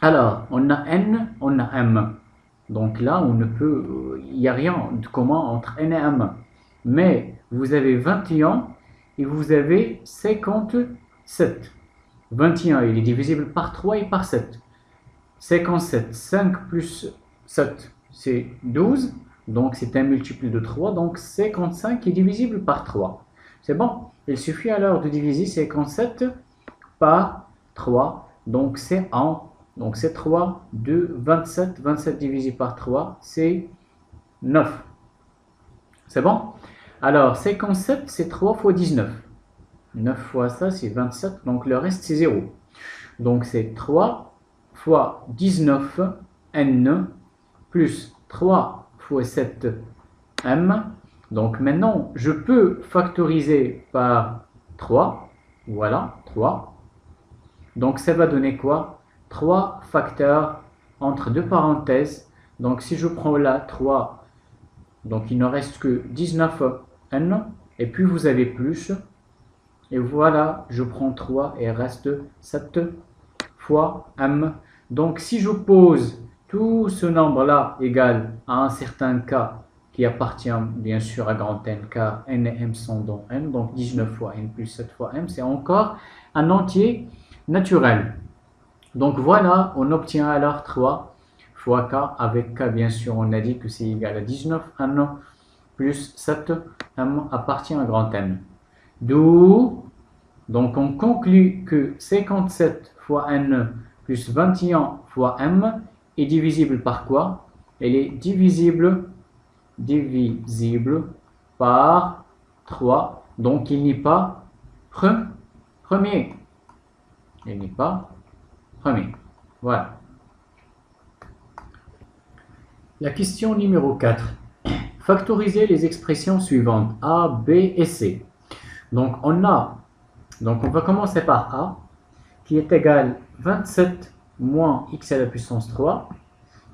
Speaker 1: Alors, on a n, on a m. Donc là, on ne peut, il n'y a rien de commun entre n et m. Mais vous avez 21 et vous avez 57. 21, il est divisible par 3 et par 7. 57, 5 plus 7, c'est 12. Donc c'est un multiple de 3. Donc 55 est divisible par 3. C'est bon? Il suffit alors de diviser 57 par 3. Donc c'est 1. Donc c'est 3, 2, 27. 27 divisé par 3, c'est 9. C'est bon? Alors 57, c'est 3 fois 19. 9 fois ça, c'est 27. Donc le reste, c'est 0. Donc c'est 3 fois 19 n plus 3 fois 7 m. Donc maintenant, je peux factoriser par 3. Voilà, 3. Donc ça va donner quoi? 3 facteurs entre deux parenthèses. Donc si je prends là 3, donc il ne reste que 19n. Et puis vous avez plus. Et voilà, je prends 3 et il reste 7 fois m. Donc si je pose tout ce nombre-là égal à un certain k qui appartient bien sûr à grand N, car n et m sont dans n, donc 19 fois n plus 7 fois m, c'est encore un entier naturel. Donc voilà, on obtient alors 3 fois k, avec k bien sûr on a dit que c'est égal à 19, n plus 7, m appartient à grand N. D'où, donc on conclut que 57 fois n plus 21 fois m est divisible par quoi? Elle est divisible par 3. Donc il n'est pas premier. Il n'est pas premier. Voilà. La question numéro 4. factoriser les expressions suivantes, A, B et C. Donc, on va commencer par A, qui est égal 27 moins x à la puissance 3,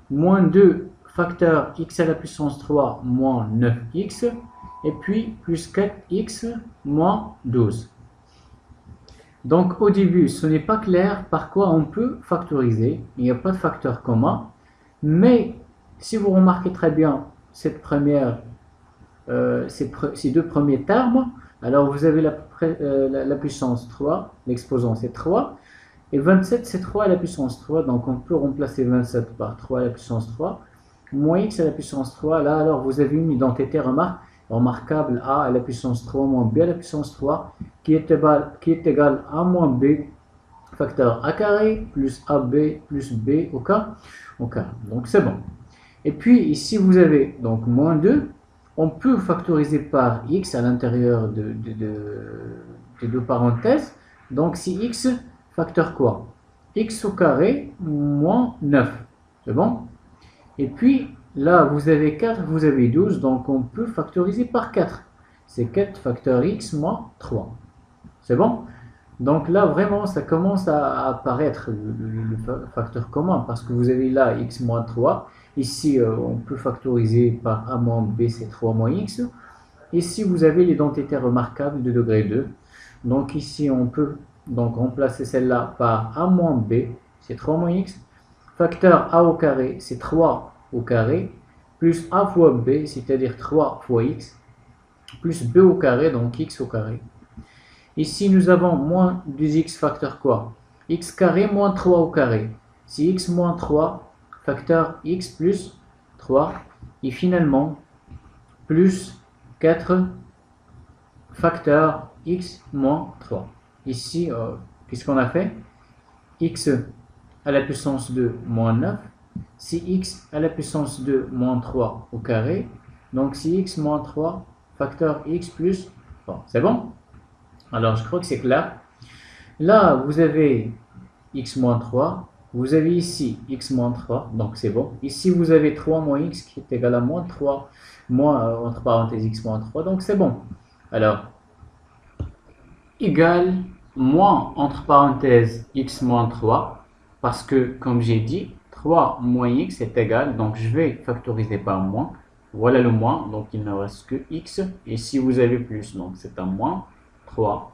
Speaker 1: moins 2 facteur x à la puissance 3 moins 9x, et puis plus 4x moins 12. Donc au début, ce n'est pas clair par quoi on peut factoriser, il n'y a pas de facteur commun, mais si vous remarquez très bien ces deux premiers termes, alors vous avez la puissance 3, l'exposant c'est 3, et 27 c'est 3 à la puissance 3, donc on peut remplacer 27 par 3 à la puissance 3, moins x à la puissance 3, là alors vous avez une identité remarquable a à la puissance 3 moins b à la puissance 3 qui est égal à moins b facteur a carré plus ab plus b au carré. Donc c'est bon. Et puis ici vous avez donc moins 2, on peut factoriser par x à l'intérieur des deux parenthèses, donc si x facteur quoi? X au carré moins 9, c'est bon? Et puis là, vous avez 4, vous avez 12, donc on peut factoriser par 4. C'est 4 facteur x moins 3. C'est bon? Donc là, vraiment, ça commence à apparaître le facteur commun, parce que vous avez là x moins 3. Ici, on peut factoriser par a moins b, c'est 3 moins x. Ici, vous avez l'identité remarquable de degré 2. Donc ici, on peut donc remplacer celle-là par a moins b, c'est 3 moins x. Facteur a au carré, c'est 3 au carré, plus a fois b, c'est-à-dire 3 fois x, plus b au carré, donc x au carré. Ici, nous avons moins 2x facteur quoi? X carré moins 3 au carré. C'est x moins 3, facteur x plus 3, et finalement, plus 4 facteur x moins 3. Ici, qu'est-ce qu'on a fait? X à la puissance 2 moins 9, c'est x à la puissance 2 moins 3 au carré, donc c'est x moins 3 facteur x plus 3. C'est bon? Alors je crois que c'est clair. Là vous avez x moins 3, vous avez ici x moins 3, donc c'est bon. Ici vous avez 3 moins x qui est égal à moins 3, moins entre parenthèses x moins 3, donc c'est bon. Alors, égal moins entre parenthèses x moins 3, parce que comme j'ai dit, 3 moins x est égal, donc je vais factoriser par moins. Voilà le moins, donc il ne reste que x. Et si vous avez plus, donc c'est un moins 3.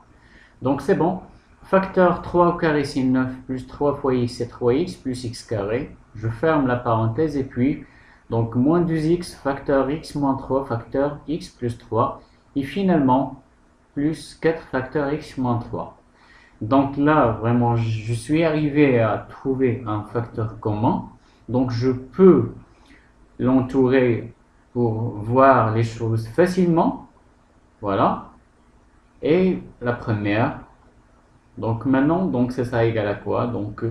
Speaker 1: Donc c'est bon. Facteur 3 au carré c'est 9, plus 3 fois x c'est 3x, plus x carré. Je ferme la parenthèse et puis, donc moins 2x, facteur x moins 3, facteur x plus 3. Et finalement, plus 4 facteur x moins 3. Donc là, vraiment, je suis arrivé à trouver un facteur commun. Donc je peux l'entourer pour voir les choses facilement. Voilà. Et la première. Donc maintenant, donc c'est ça égal à quoi? Donc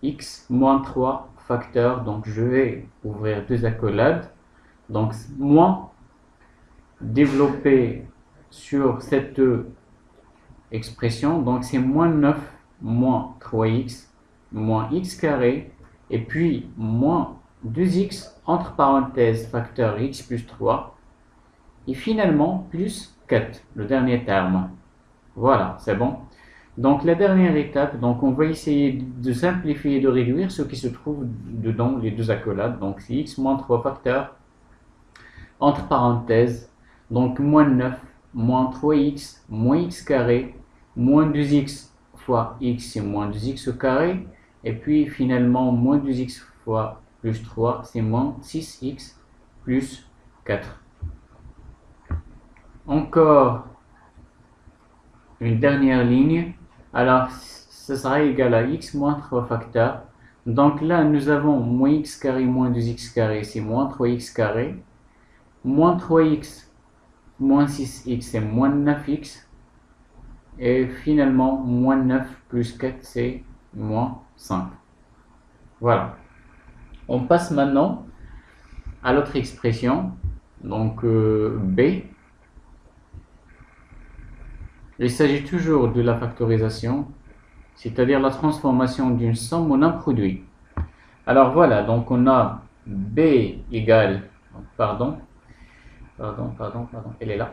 Speaker 1: x moins 3 facteur. Donc je vais ouvrir deux accolades. Donc moins développer sur cette expression, donc c'est moins 9 moins 3x moins x carré et puis moins 2x entre parenthèses facteur x plus 3 et finalement plus 4, le dernier terme. Voilà, c'est bon. Donc la dernière étape, donc on va essayer de simplifier et de réduire ce qui se trouve dedans les deux accolades. Donc c'est x moins 3 facteur entre parenthèses, donc moins 9 moins 3x moins x carré moins 2x fois x c'est moins 2x au carré et puis finalement moins 2x fois plus 3 c'est moins 6x plus 4. Encore une dernière ligne, alors ce sera égal à x moins 3 facteur. Donc là nous avons moins x carré moins 2x carré c'est moins 3x carré, moins 3x moins 6x c'est moins 9x et finalement moins 9 plus 4 c'est moins 5. Voilà. On passe maintenant à l'autre expression, donc b. Il s'agit toujours de la factorisation, c'est-à-dire la transformation d'une somme en un produit. Alors voilà, donc on a b égale, pardon, Pardon, elle est là.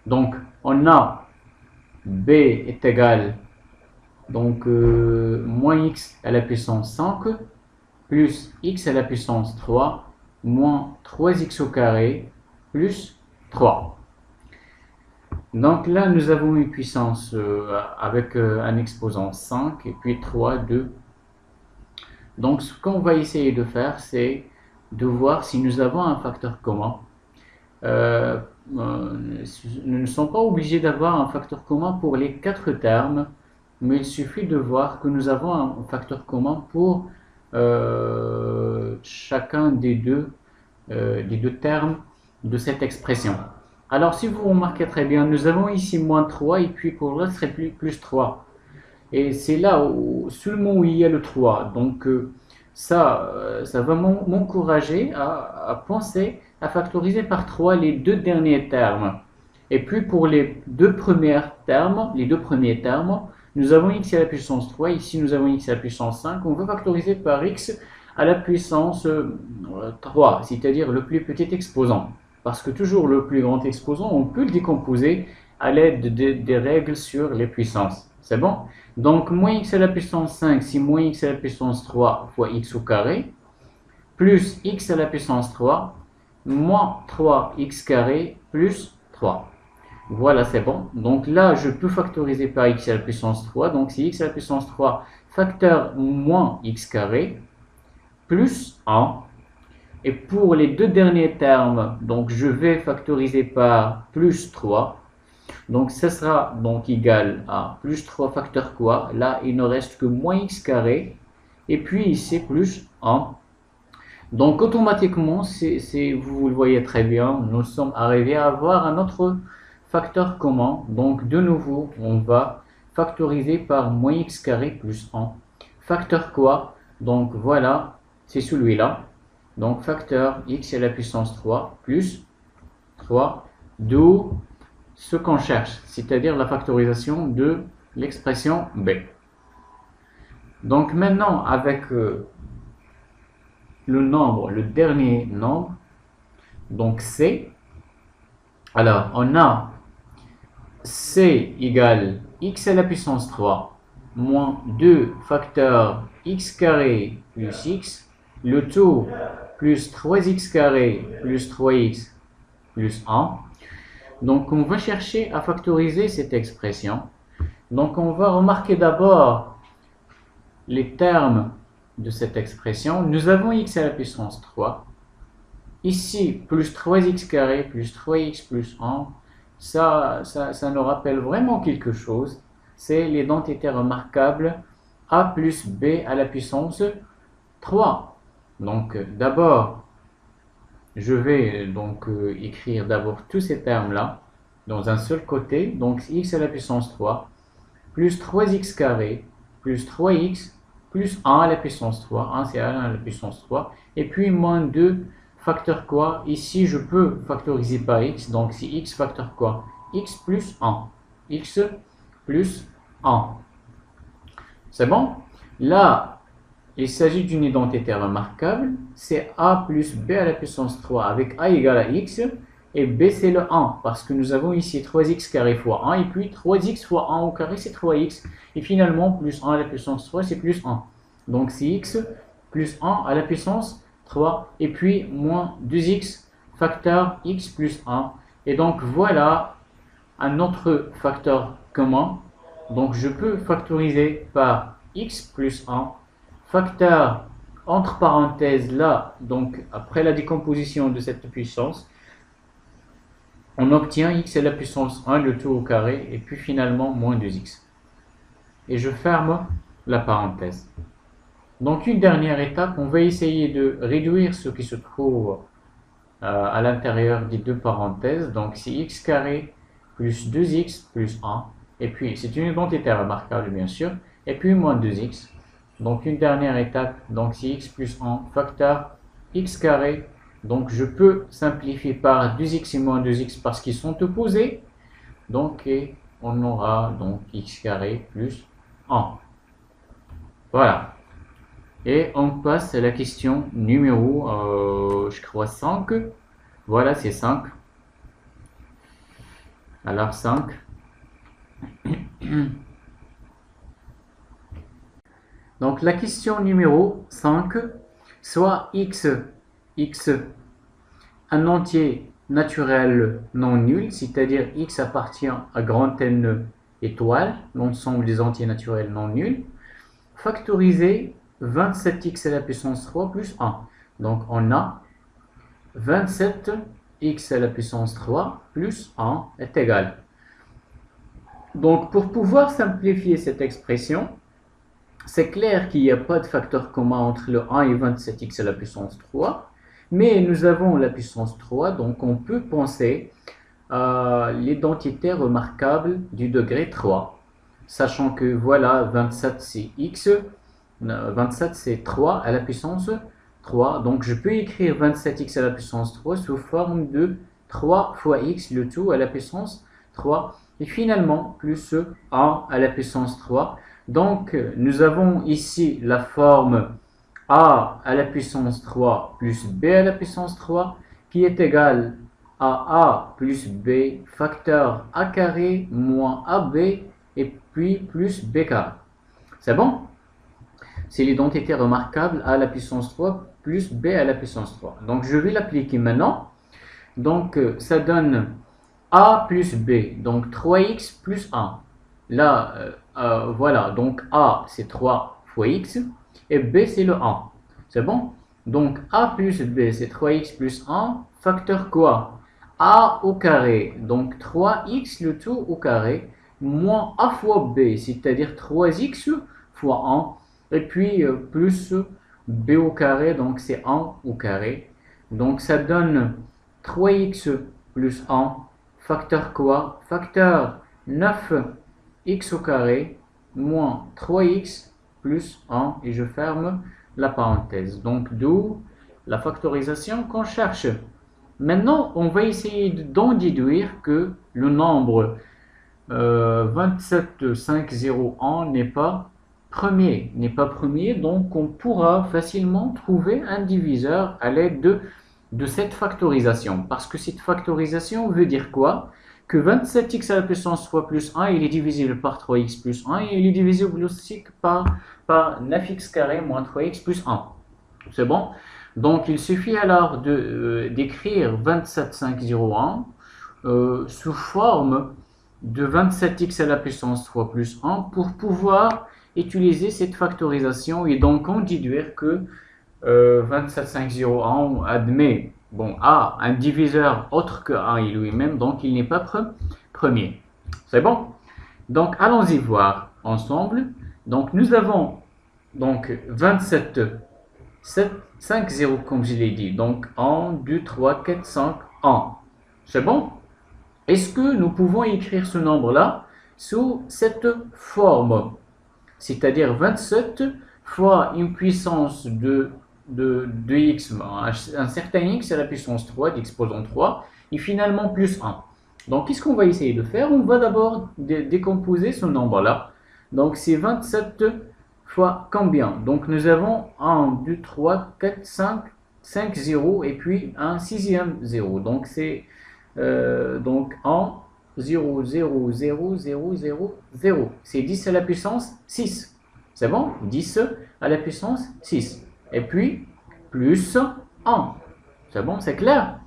Speaker 1: Donc, on a b est égal, donc, moins x à la puissance 5, plus x à la puissance 3, moins 3x au carré, plus 3. Donc là, nous avons une puissance avec un exposant 5 et puis 3, 2. Donc ce qu'on va essayer de faire, c'est de voir si nous avons un facteur commun. Nous ne sommes pas obligés d'avoir un facteur commun pour les 4 termes, mais il suffit de voir que nous avons un facteur commun pour chacun des deux termes de cette expression. Alors si vous remarquez très bien, nous avons ici moins 3 et puis pour l'autre, ce serait plus 3. Et c'est là où, seulement où il y a le 3. Donc ça va m'encourager à penser à factoriser par 3 les deux derniers termes. Et puis pour les deux premiers termes, nous avons x à la puissance 3, ici nous avons x à la puissance 5. On va factoriser par x à la puissance 3, c'est-à-dire le plus petit exposant. Parce que toujours le plus grand exposant, on peut le décomposer à l'aide des règles sur les puissances. C'est bon? Donc, moins x à la puissance 5, c'est moins x à la puissance 3 fois x au carré, plus x à la puissance 3, moins 3x carré plus 3. Voilà, c'est bon. Donc là, je peux factoriser par x à la puissance 3. Donc, c'est x à la puissance 3 facteur moins x carré plus 1. Et pour les deux derniers termes, donc je vais factoriser par plus 3. Donc ça sera donc égal à plus 3 facteur quoi? Là, il ne reste que moins x carré. Et puis ici, plus 1. Donc automatiquement, vous le voyez très bien, nous sommes arrivés à avoir un autre facteur commun. Donc de nouveau, on va factoriser par moins x carré plus 1. Facteur quoi? Donc voilà, c'est celui-là. Donc facteur x à la puissance 3 plus 3, d'où ce qu'on cherche, c'est-à-dire la factorisation de l'expression b. Donc maintenant, avec le dernier nombre, donc c, alors on a c égale x à la puissance 3 moins 2 facteur x carré plus x, le tout plus 3x carré plus 3x plus 1. Donc on va chercher à factoriser cette expression. Donc on va remarquer d'abord les termes de cette expression. Nous avons x à la puissance 3. Ici, plus 3x carré plus 3x plus 1. Ça nous rappelle vraiment quelque chose. C'est l'identité remarquable a plus b à la puissance 3. Donc d'abord, je vais donc écrire d'abord tous ces termes-là dans un seul côté. Donc x à la puissance 3 plus 3x carré plus 3x plus 1 à la puissance 3. 1 c'est 1 à la puissance 3. Et puis moins 2 facteur quoi? Ici je peux factoriser par x. Donc c'est x facteur quoi? X plus 1. X plus 1. C'est bon? Là, il s'agit d'une identité remarquable, c'est a plus b à la puissance 3 avec a égale à x, et b c'est le 1, parce que nous avons ici 3x carré fois 1, et puis 3x fois 1 au carré c'est 3x, et finalement plus 1 à la puissance 3 c'est plus 1. Donc c'est x plus 1 à la puissance 3, et puis moins 2x facteur x plus 1. Et donc voilà un autre facteur commun, donc je peux factoriser par x plus 1, facteur entre parenthèses là, donc après la décomposition de cette puissance, on obtient x à la puissance 1, le tout au carré, et puis finalement moins 2x. Et je ferme la parenthèse. Donc une dernière étape, on va essayer de réduire ce qui se trouve à l'intérieur des deux parenthèses. Donc c'est x carré plus 2x plus 1, et puis c'est une identité remarquable bien sûr, et puis moins 2x. Donc une dernière étape, donc c'est x plus 1 facteur x carré. Donc je peux simplifier par 2x et moins 2x parce qu'ils sont opposés. Donc et on aura donc x carré plus 1. Voilà. Et on passe à la question numéro, je crois 5. Voilà, c'est 5. Alors 5. Donc la question numéro 5, soit x, un entier naturel non nul, c'est-à-dire x appartient à grand N étoile, l'ensemble des entiers naturels non nuls, factoriser 27x à la puissance 3 plus 1. Donc on a 27x à la puissance 3 plus 1 est égal. Donc pour pouvoir simplifier cette expression, c'est clair qu'il n'y a pas de facteur commun entre le 1 et 27x à la puissance 3, mais nous avons la puissance 3, donc on peut penser à l'identité remarquable du degré 3, sachant que voilà, 27 c'est x, 27 c'est 3 à la puissance 3, donc je peux écrire 27x à la puissance 3 sous forme de 3 fois x, le tout à la puissance 3, et finalement plus 1 à la puissance 3. Donc nous avons ici la forme a à la puissance 3 plus b à la puissance 3 qui est égale à a plus b facteur a carré moins ab et puis plus b carré. C'est bon? C'est l'identité remarquable a à la puissance 3 plus b à la puissance 3. Donc je vais l'appliquer maintenant. Donc ça donne a plus b, donc 3x plus 1. Là, voilà, donc a c'est 3 fois x et b c'est le 1. C'est bon? Donc a plus b c'est 3x plus 1, facteur quoi? A au carré, donc 3x le tout au carré, moins a fois b, c'est-à-dire 3x fois 1, et puis plus b au carré, donc c'est 1 au carré. Donc ça donne 3x plus 1, facteur quoi? Facteur 9x au carré moins 3x plus 1 et je ferme la parenthèse. Donc d'où la factorisation qu'on cherche. Maintenant, on va essayer d'en déduire que le nombre 27501 n'est pas premier, donc on pourra facilement trouver un diviseur à l'aide de cette factorisation. Parce que cette factorisation veut dire quoi? Que 27x à la puissance 3 plus 1, il est divisible par 3x plus 1, et il est divisible aussi par 9x carré moins 3x plus 1. C'est bon? Donc il suffit alors d'écrire 27501 sous forme de 27x à la puissance 3 plus 1 pour pouvoir utiliser cette factorisation et donc en déduire que 27501 admet A un diviseur autre que 1 et lui-même, donc il n'est pas premier. C'est bon? Donc allons-y voir ensemble. Donc nous avons donc 27, 7, 5, 0 comme je l'ai dit. Donc 1, 2, 3, 4, 5, 1. C'est bon? Est-ce que nous pouvons écrire ce nombre-là sous cette forme? C'est-à-dire 27 fois une puissance de x, un certain x à la puissance 3, d'exposant 3, et finalement plus 1. Donc, qu'est-ce qu'on va essayer de faire? On va d'abord décomposer ce nombre-là. Donc, c'est 27 fois combien? Donc, nous avons 1, 2, 3, 4, 5 0, et puis un sixième 0. Donc, c'est donc 1, 0, 0, 0, 0, 0, 0. C'est 10 à la puissance 6. C'est bon? 10 à la puissance 6. Et puis, plus 1. C'est bon, c'est clair?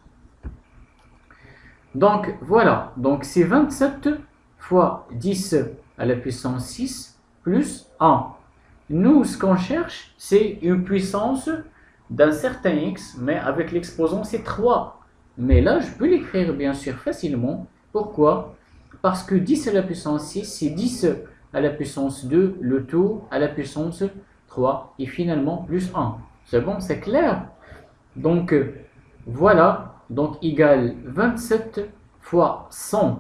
Speaker 1: Donc, voilà. Donc, c'est 27 fois 10 à la puissance 6 plus 1. Nous, ce qu'on cherche, c'est une puissance d'un certain x, mais avec l'exposant, c'est 3. Mais là, je peux l'écrire, bien sûr, facilement. Pourquoi? Parce que 10 à la puissance 6, c'est 10 à la puissance 2, le tout à la puissance 3, et finalement plus 1. C'est bon, c'est clair? Donc, voilà, donc égale 27 fois 100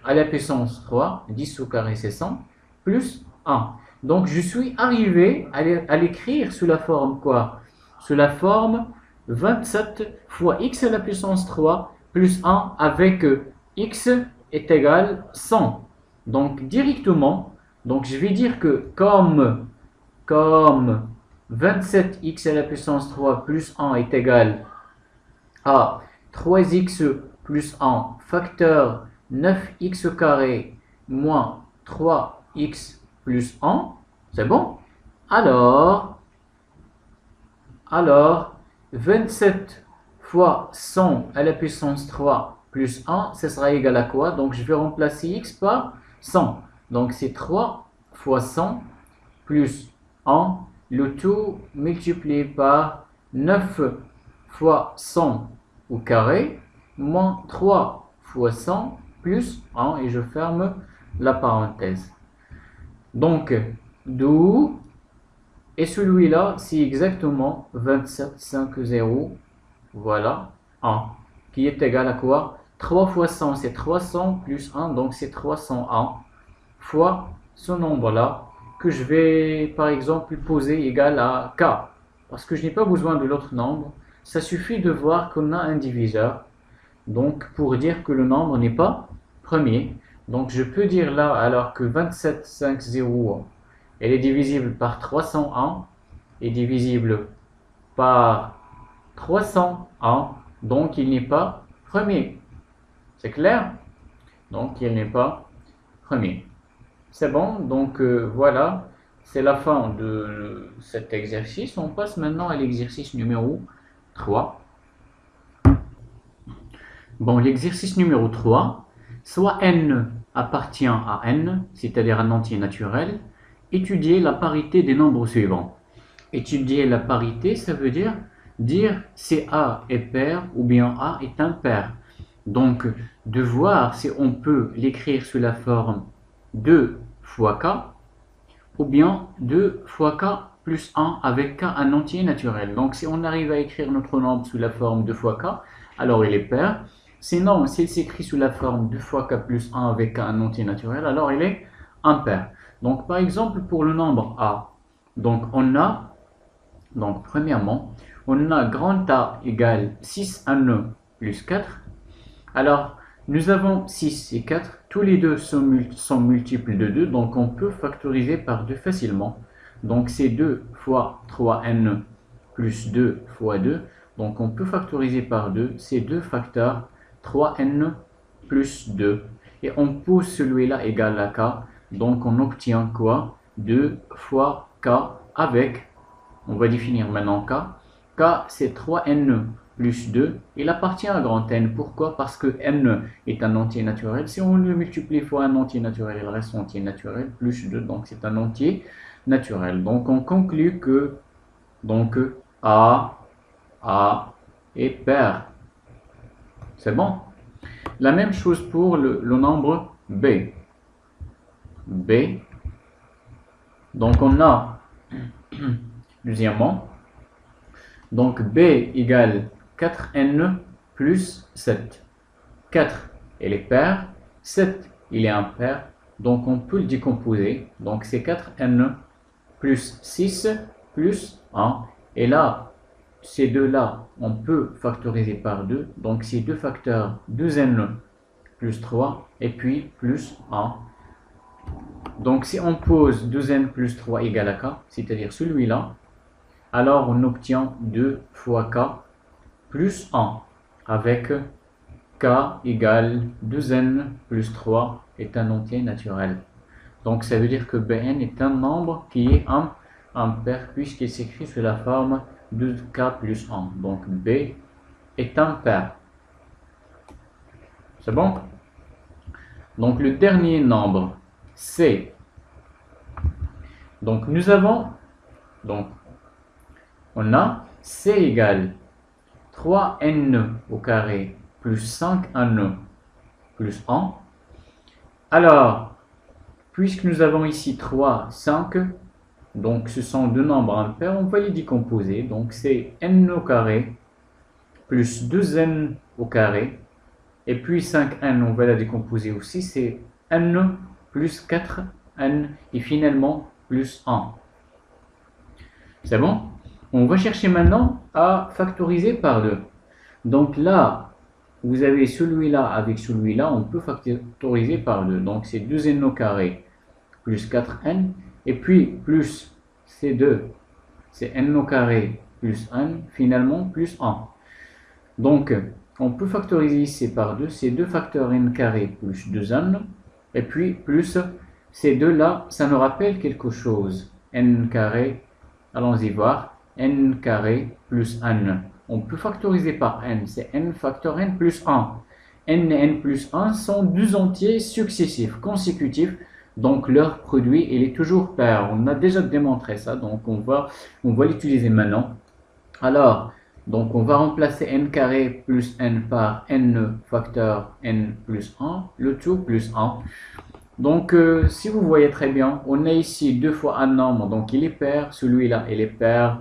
Speaker 1: à la puissance 3, 10 au carré c'est 100, plus 1. Donc, je suis arrivé à l'écrire sous la forme quoi? Sous la forme 27 fois x à la puissance 3 plus 1 avec x est égal 100. Donc, directement, donc je vais dire que comme 27x à la puissance 3 plus 1 est égal à 3x plus 1 facteur 9x carré moins 3x plus 1, c'est bon? Alors, 27 fois 100 à la puissance 3 plus 1, ce sera égal à quoi? Donc, je vais remplacer x par 100. Donc, c'est 3 fois 100 plus 1, le tout multiplié par 9 fois 100 au carré, moins 3 fois 100 plus 1, et je ferme la parenthèse. Donc, d'où, et celui-là, c'est exactement 27,50, voilà, 1, qui est égal à quoi? 3 fois 100, c'est 300 plus 1, donc c'est 301 fois ce nombre-là, que je vais par exemple poser égal à k, parce que je n'ai pas besoin de l'autre nombre, ça suffit de voir qu'on a un diviseur, donc pour dire que le nombre n'est pas premier. Donc je peux dire là, alors que 27,50, elle est divisible par 301 et divisible par 301, donc il n'est pas premier. C'est clair? Donc il n'est pas premier. C'est bon, donc voilà, c'est la fin de cet exercice. On passe maintenant à l'exercice numéro 3. Bon, l'exercice numéro 3, soit n appartient à n, c'est-à-dire un entier naturel, étudier la parité des nombres suivants. Étudier la parité, ça veut dire si A est pair ou bien A est impair. Donc, de voir si on peut l'écrire sous la forme 2 fois k, ou bien 2 fois k plus 1 avec k un entier naturel. Donc, si on arrive à écrire notre nombre sous la forme 2 fois k, alors il est pair. Sinon, s'il s'écrit sous la forme 2 fois k plus 1 avec k un entier naturel, alors il est impair. Donc, par exemple, pour le nombre a, donc premièrement, on a grand A égale 6n plus 4. Alors, nous avons 6 et 4, tous les deux sont multiples de 2, donc on peut factoriser par 2 facilement. Donc c'est 2 fois 3n plus 2 fois 2, donc on peut factoriser par 2, c'est 2 facteurs 3n plus 2. Et on pousse celui-là égal à k, donc on obtient quoi? 2 fois k avec, on va définir maintenant k, k c'est 3n plus 2, il appartient à grand N. Pourquoi? Parce que n est un entier naturel. Si on le multiplie fois un entier naturel, il reste entier naturel, plus 2, donc c'est un entier naturel. Donc on conclut que donc A est pair. C'est bon? La même chose pour le nombre B. B. Donc on a, deuxièmement, donc B égale 4n plus 7. 4, il est pair. 7, il est impair. Donc on peut le décomposer. Donc c'est 4n plus 6 plus 1. Et là, ces deux-là, on peut factoriser par 2. Donc c'est 2 facteurs 2n plus 3 et puis plus 1. Donc si on pose 2n plus 3 égale à k, c'est-à-dire celui-là, alors on obtient 2 fois k plus 1 avec k égale 2n plus 3 est un entier naturel. Donc ça veut dire que Bn est un nombre qui est impair puisqu'il s'écrit sous la forme 2k plus 1. Donc B est impair. C'est bon? Donc le dernier nombre, C. Donc nous avons, donc on a C égale 3n au carré plus 5n plus 1. Alors, puisque nous avons ici 3, 5, donc ce sont deux nombres impairs, on va les décomposer. Donc c'est n au carré plus 2n au carré. Et puis 5n, on va la décomposer aussi, c'est n plus 4n et finalement plus 1. C'est bon? On va chercher maintenant à factoriser par 2. Donc là, vous avez celui-là avec celui-là, on peut factoriser par 2. Donc c'est 2n au carré plus 4n. Et puis plus ces 2, c'est n au carré plus 1, finalement plus 1. Donc On peut factoriser ici par 2, c'est 2 facteurs n carré plus 2n, et puis plus ces deux-là, ça nous rappelle quelque chose. N carré, allons-y voir, n carré plus n. On peut factoriser par n, c'est n facteur n plus 1. N et n plus 1 sont deux entiers successifs, consécutifs, donc leur produit, il est toujours pair. On a déjà démontré ça, donc on va l'utiliser maintenant. Alors, donc on va remplacer n carré plus n par n facteur n plus 1, le tout plus 1. Donc, si vous voyez très bien, on a ici 2 fois un nombre, donc il est pair, celui-là il est pair.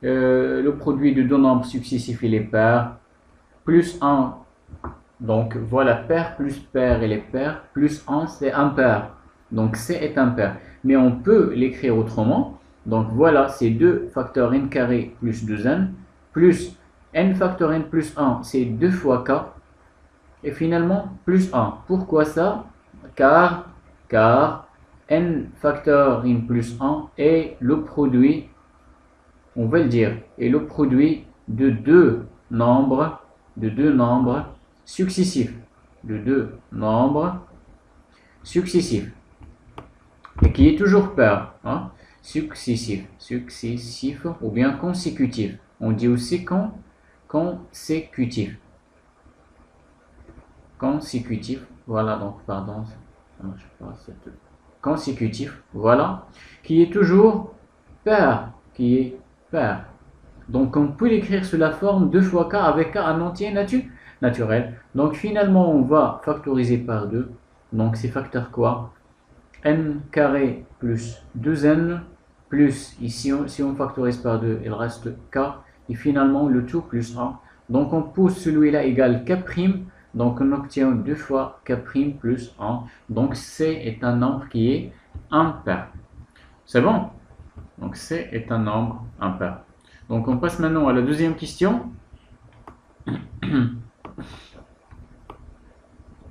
Speaker 1: Le produit de deux nombres successifs il est pair, plus 1, donc voilà, pair plus pair il est pair, plus 1 c'est impair, donc C est impair. Mais on peut l'écrire autrement, donc voilà, c'est 2 facteur n carré plus 2n, plus n facteur n plus 1, c'est 2 fois k, et finalement plus 1. Pourquoi ça? Car n facteur n plus 1 est le produit, on va le dire, est le produit de deux nombres successifs, et qui est toujours pair, hein? Successif ou bien consécutif. On dit aussi consécutif. Voilà, donc pardon, ça marche pas, consécutif, voilà, qui est toujours pair, Donc on peut l'écrire sous la forme 2 fois k avec k un entier naturel. Donc finalement on va factoriser par 2. Donc c'est facteur quoi? N carré plus 2n plus, ici si on factorise par 2, il reste k. Et finalement le tout plus 1. Donc on pousse celui-là égal k'. Donc on obtient 2 fois k' plus 1. Donc C est un nombre qui est impair. C'est bon? Donc C est un nombre impair. Donc on passe maintenant à la deuxième question.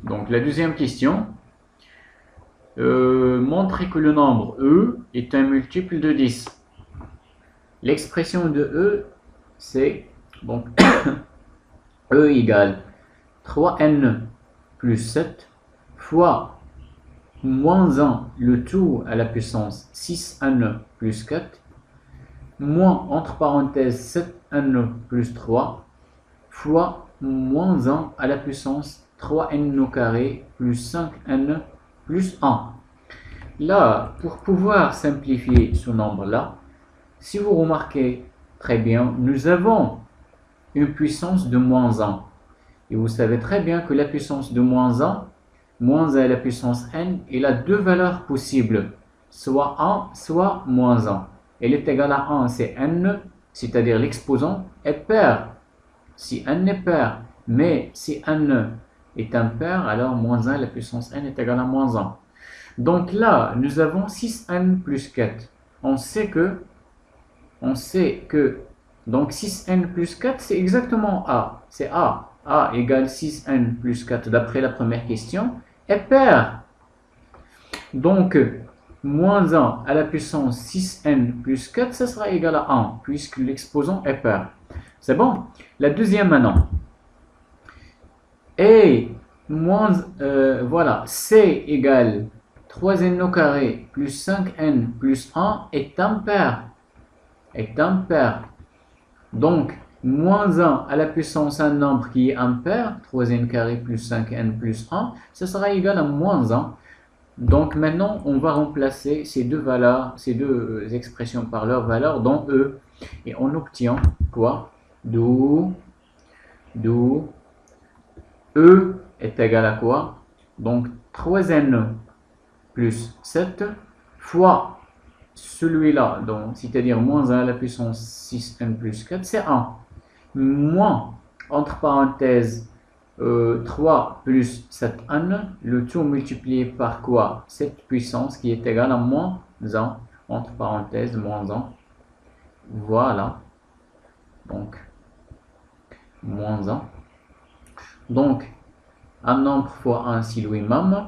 Speaker 1: Donc la deuxième question. Montrer que le nombre E est un multiple de 10. L'expression de E, c'est donc E égale 3n plus 7 fois moins 1, le tout à la puissance 6n plus 4, moins entre parenthèses 7n plus 3, fois moins 1 à la puissance 3n au carré plus 5n plus 1. Là, pour pouvoir simplifier ce nombre-là, si vous remarquez très bien, nous avons une puissance de moins 1. Et vous savez très bien que la puissance de moins 1 à la puissance n, il a deux valeurs possibles, soit 1, soit moins 1. Elle est égale à 1, c'est n, c'est-à-dire l'exposant est pair. Si n est pair, mais si n est impair, alors moins 1 à la puissance n est égale à moins 1. Donc là, nous avons 6n plus 4. On sait que donc 6n plus 4, c'est exactement A. C'est A. A égale 6n plus 4 d'après la première question est pair. Donc, moins 1 à la puissance 6n plus 4, ça sera égal à 1, puisque l'exposant est pair. C'est bon? La deuxième maintenant. Et voilà, C égale 3n au carré plus 5n plus 1 est impair. Donc, moins 1 à la puissance un nombre qui est impair, 3n carré plus 5n plus 1, ça sera égal à moins 1. Donc maintenant, on va remplacer ces deux valeurs, ces deux expressions par leur valeur dans E. Et on obtient quoi? D'où E est égal à quoi? Donc 3n plus 7 fois celui-là, c'est-à-dire moins 1 à la puissance 6n plus 4, c'est 1. Moins, entre parenthèses, 3 plus 7n, le tout multiplié par quoi? Cette puissance qui est égale à moins 1, entre parenthèses, moins 1. Voilà. Donc, moins 1. Donc, un nombre fois 1, c'est lui-même.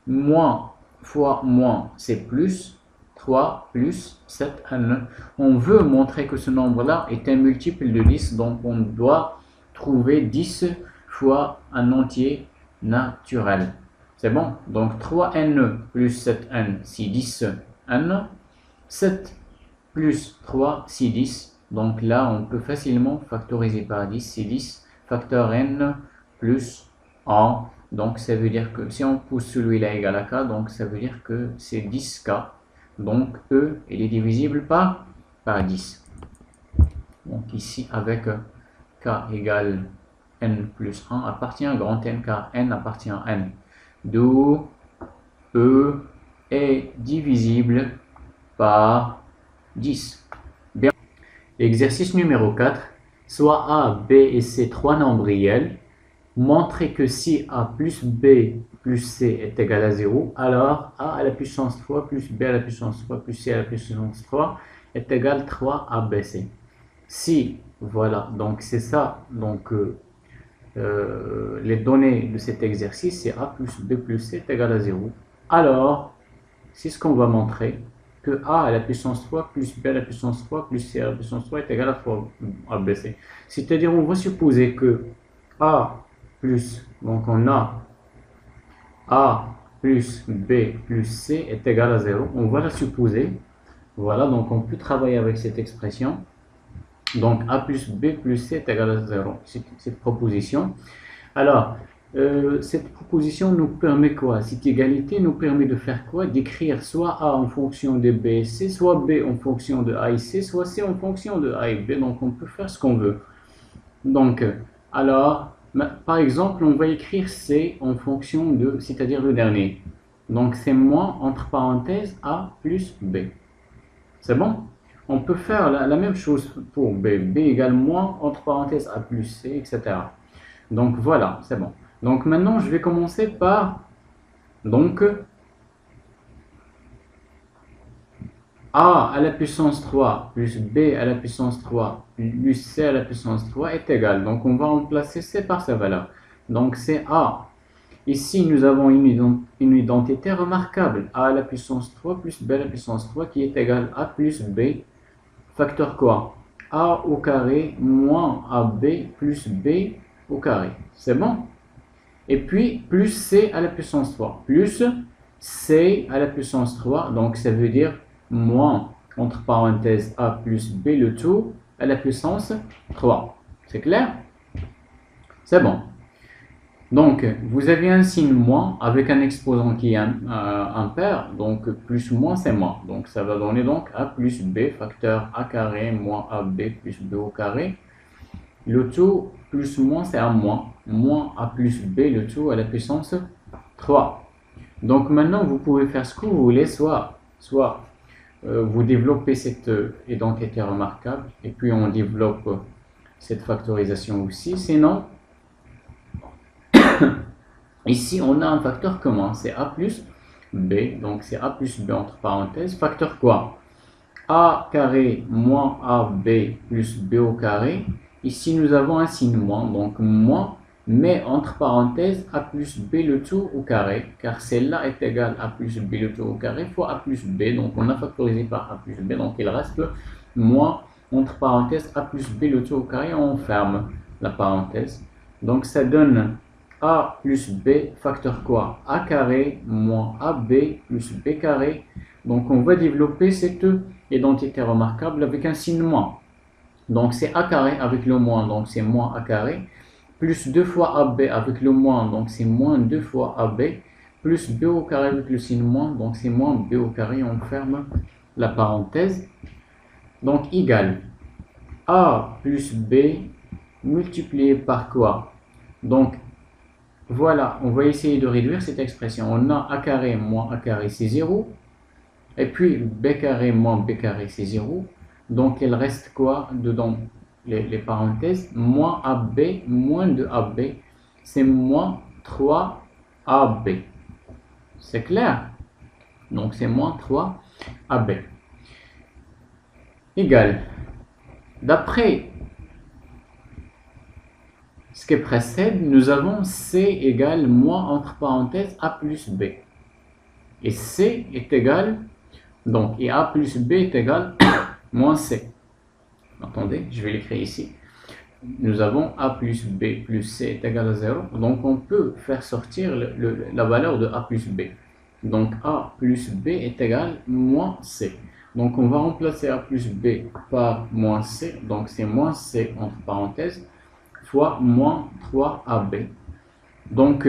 Speaker 1: Moins fois moins, c'est plus. 3 plus 7n. On veut montrer que ce nombre-là est un multiple de 10, donc on doit trouver 10 fois un entier naturel. C'est bon? Donc 3n plus 7n, c'est 10n. 7 plus 3, c'est 10. Donc là, on peut facilement factoriser par 10. C'est 10 facteur n plus 1. Donc ça veut dire que si on pousse celui-là égal à k, donc ça veut dire que c'est 10k. Donc E, il est divisible par 10. Donc ici, avec k égale n plus 1 appartient à grand N, car n appartient à n. D'où E est divisible par 10. Bien. Exercice numéro 4. Soit A, B et C trois nombres réels. Montrer que si A plus B plus C est égal à 0, alors A à la puissance 3 plus B à la puissance 3 plus C à la puissance 3 est égal à 3 ABC. Si, voilà, donc c'est ça, donc les données de cet exercice, c'est A plus B plus C est égal à 0. Alors, c'est ce qu'on va montrer, que A à la puissance 3 plus B à la puissance 3 plus C à la puissance 3 est égal à 3 ABC. C'est-à-dire, on va supposer que A plus, donc on a A plus B plus C est égal à 0. On va la supposer. Voilà, donc on peut travailler avec cette expression. Donc A plus B plus C est égal à 0. Cette proposition. Alors, cette proposition nous permet quoi? Cette égalité nous permet de faire quoi? D'écrire soit A en fonction de B et C, soit B en fonction de A et C, soit C en fonction de A et B. Donc on peut faire ce qu'on veut. Donc, alors, par exemple, on va écrire C en fonction de, c'est-à-dire le dernier. Donc c'est moins entre parenthèses A plus B. C'est bon? On peut faire la même chose pour B. B égale moins entre parenthèses A plus C, etc. Donc voilà, c'est bon. Donc maintenant, je vais commencer par donc A à la puissance 3 plus B à la puissance 3 plus C à la puissance 3 est égal. Donc on va remplacer C par sa valeur. Donc c'est A. Ici, nous avons une identité remarquable. A à la puissance 3 plus B à la puissance 3 qui est égal à A plus B. Facteur quoi? A au carré moins AB plus B au carré. C'est bon? Et puis, plus C à la puissance 3. Plus C à la puissance 3. Donc, ça veut dire moins, entre parenthèses, A plus B le tout à la puissance 3. C'est clair? C'est bon. Donc, vous avez un signe moins avec un exposant qui est impair. Donc, plus moins, c'est moins. Donc, ça va donner donc A plus B, facteur A carré moins AB plus B au carré. Le tout plus moins, c'est A moins. Moins A plus B, le tout à la puissance 3. Donc, maintenant, vous pouvez faire ce que vous voulez. Soit vous développez cette identité remarquable. Et puis, on développe cette factorisation aussi. Sinon, ici, on a un facteur commun, c'est A plus B, donc c'est A plus B entre parenthèses. Facteur quoi? A carré moins AB plus B au carré. Ici, nous avons un signe moins, donc moins, mais entre parenthèses, A plus B le tout au carré, car celle-là est égale à A plus B le tout au carré fois A plus B, donc on a factorisé par A plus B, donc il reste moins, entre parenthèses, A plus B le tout au carré, on ferme la parenthèse. Donc ça donne A plus B, facteur quoi? A carré moins AB plus B carré. Donc on va développer cette identité remarquable avec un signe moins. Donc c'est A carré avec le moins, donc c'est moins A carré. Plus 2 fois AB avec le moins, donc c'est moins 2 fois AB. Plus B au carré avec le signe moins, donc c'est moins B au carré. On ferme la parenthèse. Donc égal A plus B multiplié par quoi? Donc voilà, on va essayer de réduire cette expression. On a A carré moins A carré, c'est 0. Et puis B carré moins B carré, c'est 0. Donc il reste quoi dedans? Les parenthèses. Moins AB, moins de AB, c'est moins 3 AB. C'est clair? Donc c'est moins 3 AB. Égal. D'après ce qui précède, nous avons C égale moins entre parenthèses A plus B. Et C est égal, donc, et A plus B est égal moins C. Attendez, je vais l'écrire ici. nous avons a plus b plus c est égal à 0. Donc on peut faire sortir la valeur de a plus b. Donc a plus b est égal à moins c. Donc on va remplacer a plus b par moins c. Donc c'est moins c entre parenthèses fois moins 3ab. Donc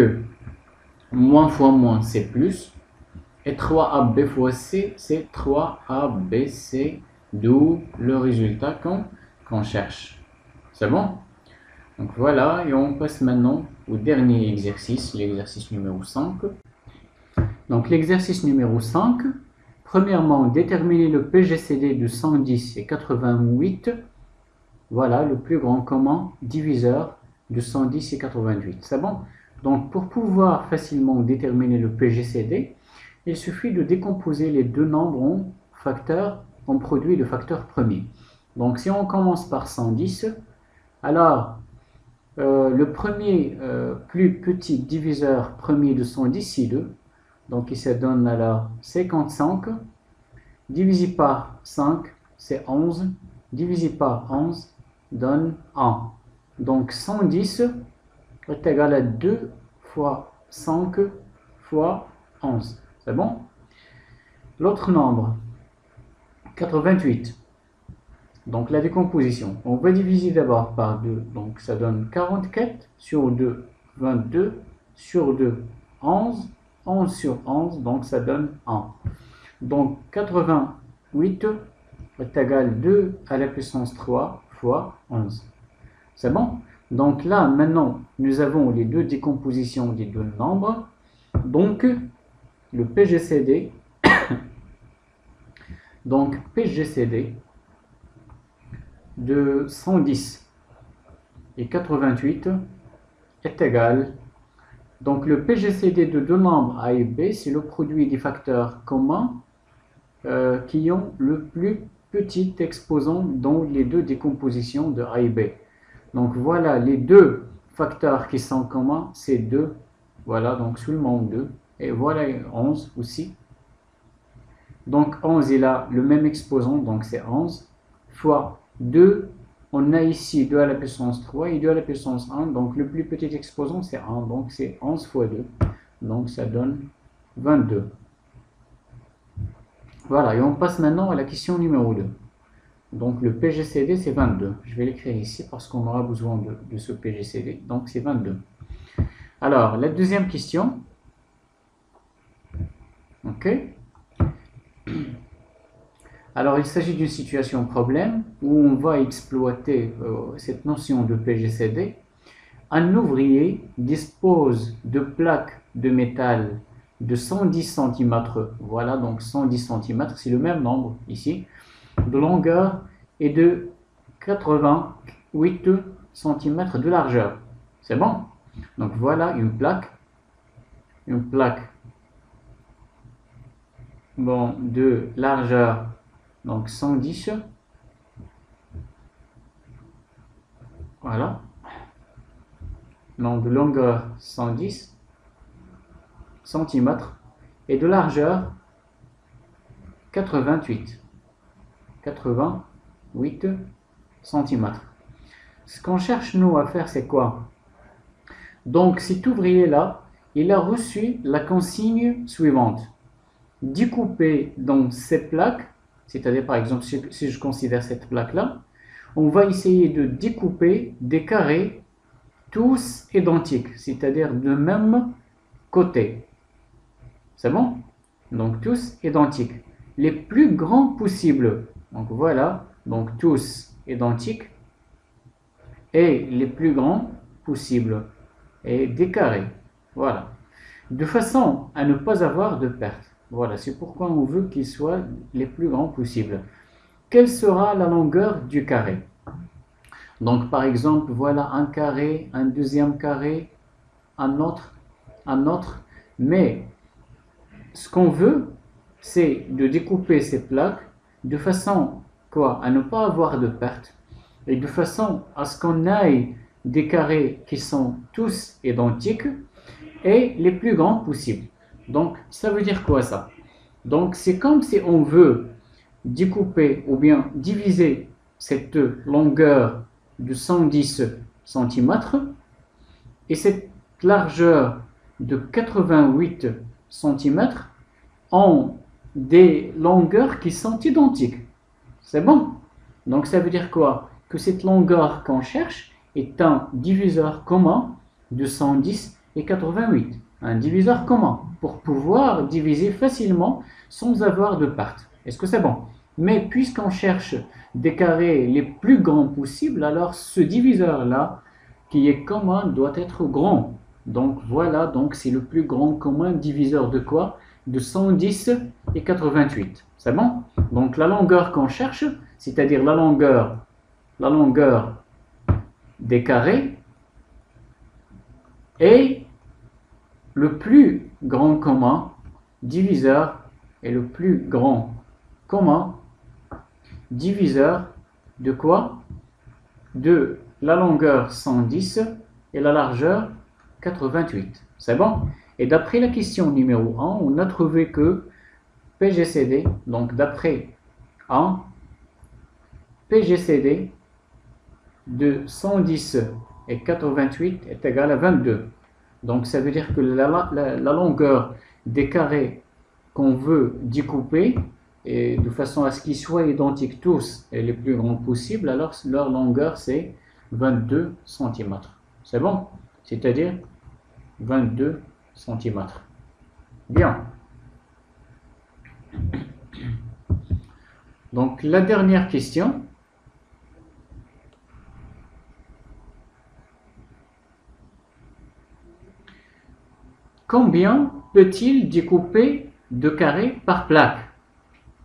Speaker 1: moins fois moins c'est plus. Et 3ab fois c, c'est 3abc, d'où le résultat qu'on cherche. C'est bon? Donc voilà, et on passe maintenant au dernier exercice, l'exercice numéro 5. Donc l'exercice numéro 5, premièrement, déterminer le PGCD de 110 et 88. Voilà, le plus grand commun diviseur de 110 et 88. C'est bon? Donc pour pouvoir facilement déterminer le PGCD, il suffit de décomposer les deux nombres en facteurs, en produits de facteurs premiers. Donc si on commence par 110, alors le premier plus petit diviseur premier de 110, c'est 2. Donc il se donne alors 55, divisé par 5, c'est 11, divisé par 11, donne 1. Donc 110 est égal à 2 fois 5 fois 11. C'est bon? L'autre nombre, 88. Donc la décomposition, on va diviser d'abord par 2. Donc ça donne 44 sur 2, 22 sur 2, 11. 11 sur 11, donc ça donne 1. Donc 88 est égal à 2 à la puissance 3 fois 11. C'est bon? Donc là, maintenant, nous avons les deux décompositions des deux nombres. Donc, le PGCD, donc PGCD de 110 et 88 est égal. Donc le PGCD de deux nombres A et B, c'est le produit des facteurs communs qui ont le plus petit exposant dans les deux décompositions de A et B. Donc voilà les deux facteurs qui sont communs, c'est 2. Voilà, donc seulement 2. Et voilà 11 aussi. Donc 11, il a le même exposant, donc c'est 11, fois 2. On a ici 2 à la puissance 3 et 2 à la puissance 1. Donc le plus petit exposant, c'est 1. Donc c'est 11 fois 2. Donc ça donne 22. Voilà, et on passe maintenant à la question numéro 2. Donc le PGCD, c'est 22. Je vais l'écrire ici parce qu'on aura besoin de ce PGCD. Donc c'est 22. Alors, la deuxième question. OK. Alors, il s'agit d'une situation problème où on va exploiter cette notion de PGCD. Un ouvrier dispose de plaques de métal de 110 cm. Voilà, donc 110 cm, c'est le même nombre ici, de longueur et de 88 cm de largeur. C'est bon? Donc voilà une plaque bon, de largeur, donc 110, voilà, donc de longueur 110 cm et de largeur 88 cm. Ce qu'on cherche nous à faire, c'est quoi? Donc cet ouvrier là, il a reçu la consigne suivante: découper dans ces plaques, c'est-à-dire par exemple si je considère cette plaque là, on va essayer de découper des carrés tous identiques, c'est-à-dire de même côté. C'est bon? Donc tous identiques, les plus grands possibles. Donc voilà, donc tous identiques et les plus grands possibles et des carrés. Voilà, de façon à ne pas avoir de perte. Voilà, c'est pourquoi on veut qu'ils soient les plus grands possibles. Quelle sera la longueur du carré? Donc par exemple, voilà un carré, un deuxième carré, un autre, mais ce qu'on veut, c'est de découper ces plaques de façon quoi, à ne pas avoir de perte et de façon à ce qu'on ait des carrés qui sont tous identiques et les plus grands possibles. Donc ça veut dire quoi ça? Donc c'est comme si on veut découper ou bien diviser cette longueur de 110 centimètres et cette largeur de 88 centimètres ont des longueurs qui sont identiques. C'est bon? Donc ça veut dire quoi? Que cette longueur qu'on cherche est un diviseur commun de 110 et 88. Un diviseur commun pour pouvoir diviser facilement sans avoir de part. Est-ce que c'est bon? Mais puisqu'on cherche des carrés les plus grands possibles, alors ce diviseur-là qui est commun doit être grand. Donc voilà, donc c'est le plus grand commun diviseur de quoi? De 110 et 88. C'est bon? Donc la longueur qu'on cherche, c'est-à-dire la longueur des carrés est le plus grand commun diviseur et le plus grand commun diviseur de quoi? De la longueur 110 et la largeur 88. C'est bon? Et d'après la question numéro 1, on a trouvé que PGCD, donc d'après 1, PGCD de 110 et 88 est égal à 22. Donc ça veut dire que la longueur des carrés qu'on veut découper, et de façon à ce qu'ils soient identiques tous et les plus grands possibles, alors leur longueur c'est 22 cm. C'est bon? C'est-à-dire 22 cm. Bien. Donc la dernière question. Combien peut-il découper de carrés par plaque?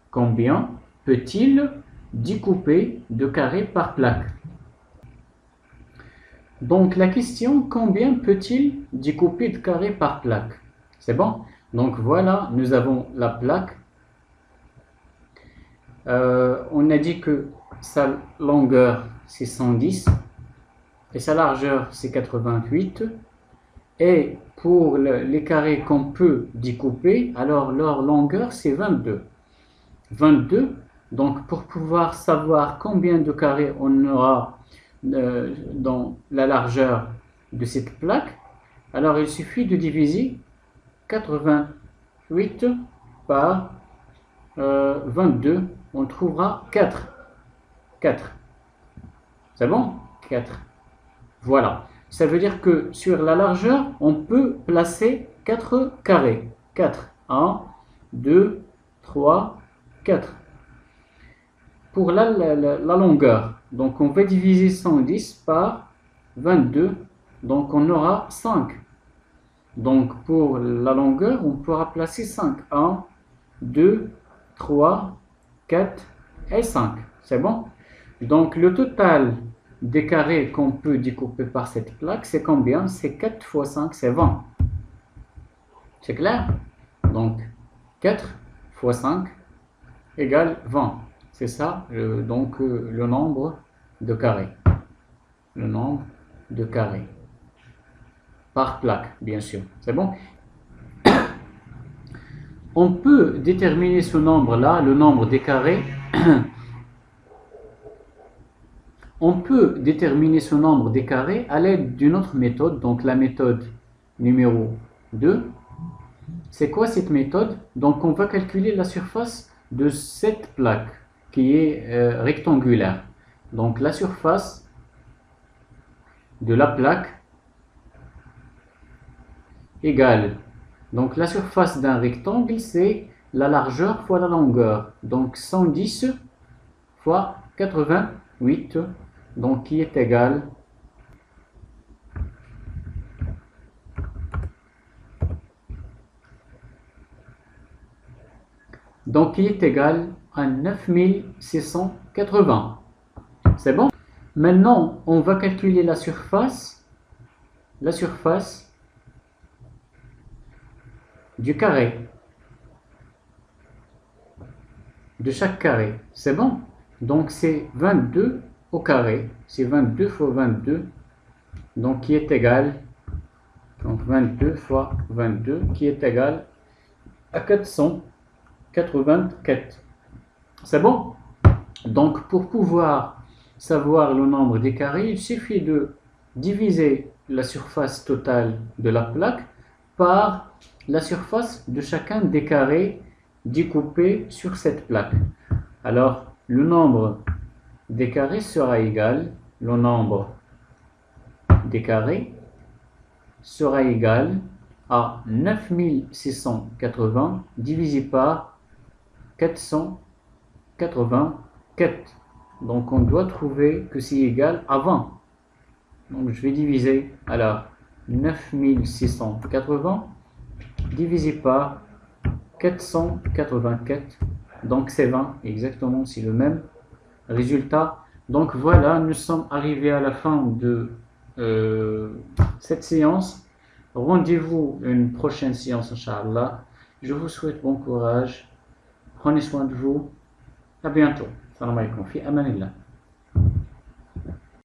Speaker 1: Combien peut-il découper de carrés par plaque? Donc la question, combien peut-il découper de carrés par plaque? C'est bon? Donc voilà, nous avons la plaque. On a dit que sa longueur c'est 110 et sa largeur c'est 88. Et pour les carrés qu'on peut découper, alors leur longueur c'est 22. 22, donc pour pouvoir savoir combien de carrés on aura dans la largeur de cette plaque, alors il suffit de diviser 88 par 22, on trouvera 4. 4. C'est bon? 4. Voilà. Ça veut dire que sur la largeur, on peut placer 4 carrés. 4. 1, 2, 3, 4. Pour la longueur, donc on va diviser 110 par 22, donc on aura 5. Donc pour la longueur, on pourra placer 5. 1, 2, 3, 4 et 5. C'est bon? Donc le total des carrés qu'on peut découper par cette plaque, c'est combien? C'est 4 fois 5, c'est 20. C'est clair? Donc 4 fois 5 égale 20. C'est ça, donc le nombre de carrés. Le nombre de carrés. Par plaque, bien sûr. C'est bon? On peut déterminer ce nombre-là, le nombre des carrés. On peut déterminer ce nombre des carrés à l'aide d'une autre méthode, donc la méthode numéro 2. C'est quoi cette méthode? Donc on va calculer la surface de cette plaque qui est rectangulaire. Donc la surface de la plaque égale. Donc la surface d'un rectangle, c'est la largeur fois la longueur. Donc 110 fois 88, donc qui est égal à 9680. C'est bon? Maintenant, on va calculer la surface du carré, de chaque carré. C'est bon? Donc c'est 22 au carré, c'est 22 fois 22, donc qui est égal, donc 22 fois 22, qui est égal à 484. C'est bon? Donc pour pouvoir savoir le nombre des carrés, il suffit de diviser la surface totale de la plaque par la surface de chacun des carrés découpés sur cette plaque. Alors, le nombre des carrés sera égal, le nombre des carrés sera égal à 9680 divisé par 484. Donc on doit trouver que c'est égal à 20. Donc je vais diviser alors 9680 divisé par 484. Donc c'est 20, exactement, c'est le même résultat. Donc voilà, nous sommes arrivés à la fin de cette séance. Rendez-vous une prochaine séance, Inch'Allah. Je vous souhaite bon courage. Prenez soin de vous. À bientôt. Salam alaikum. Fi amanillah.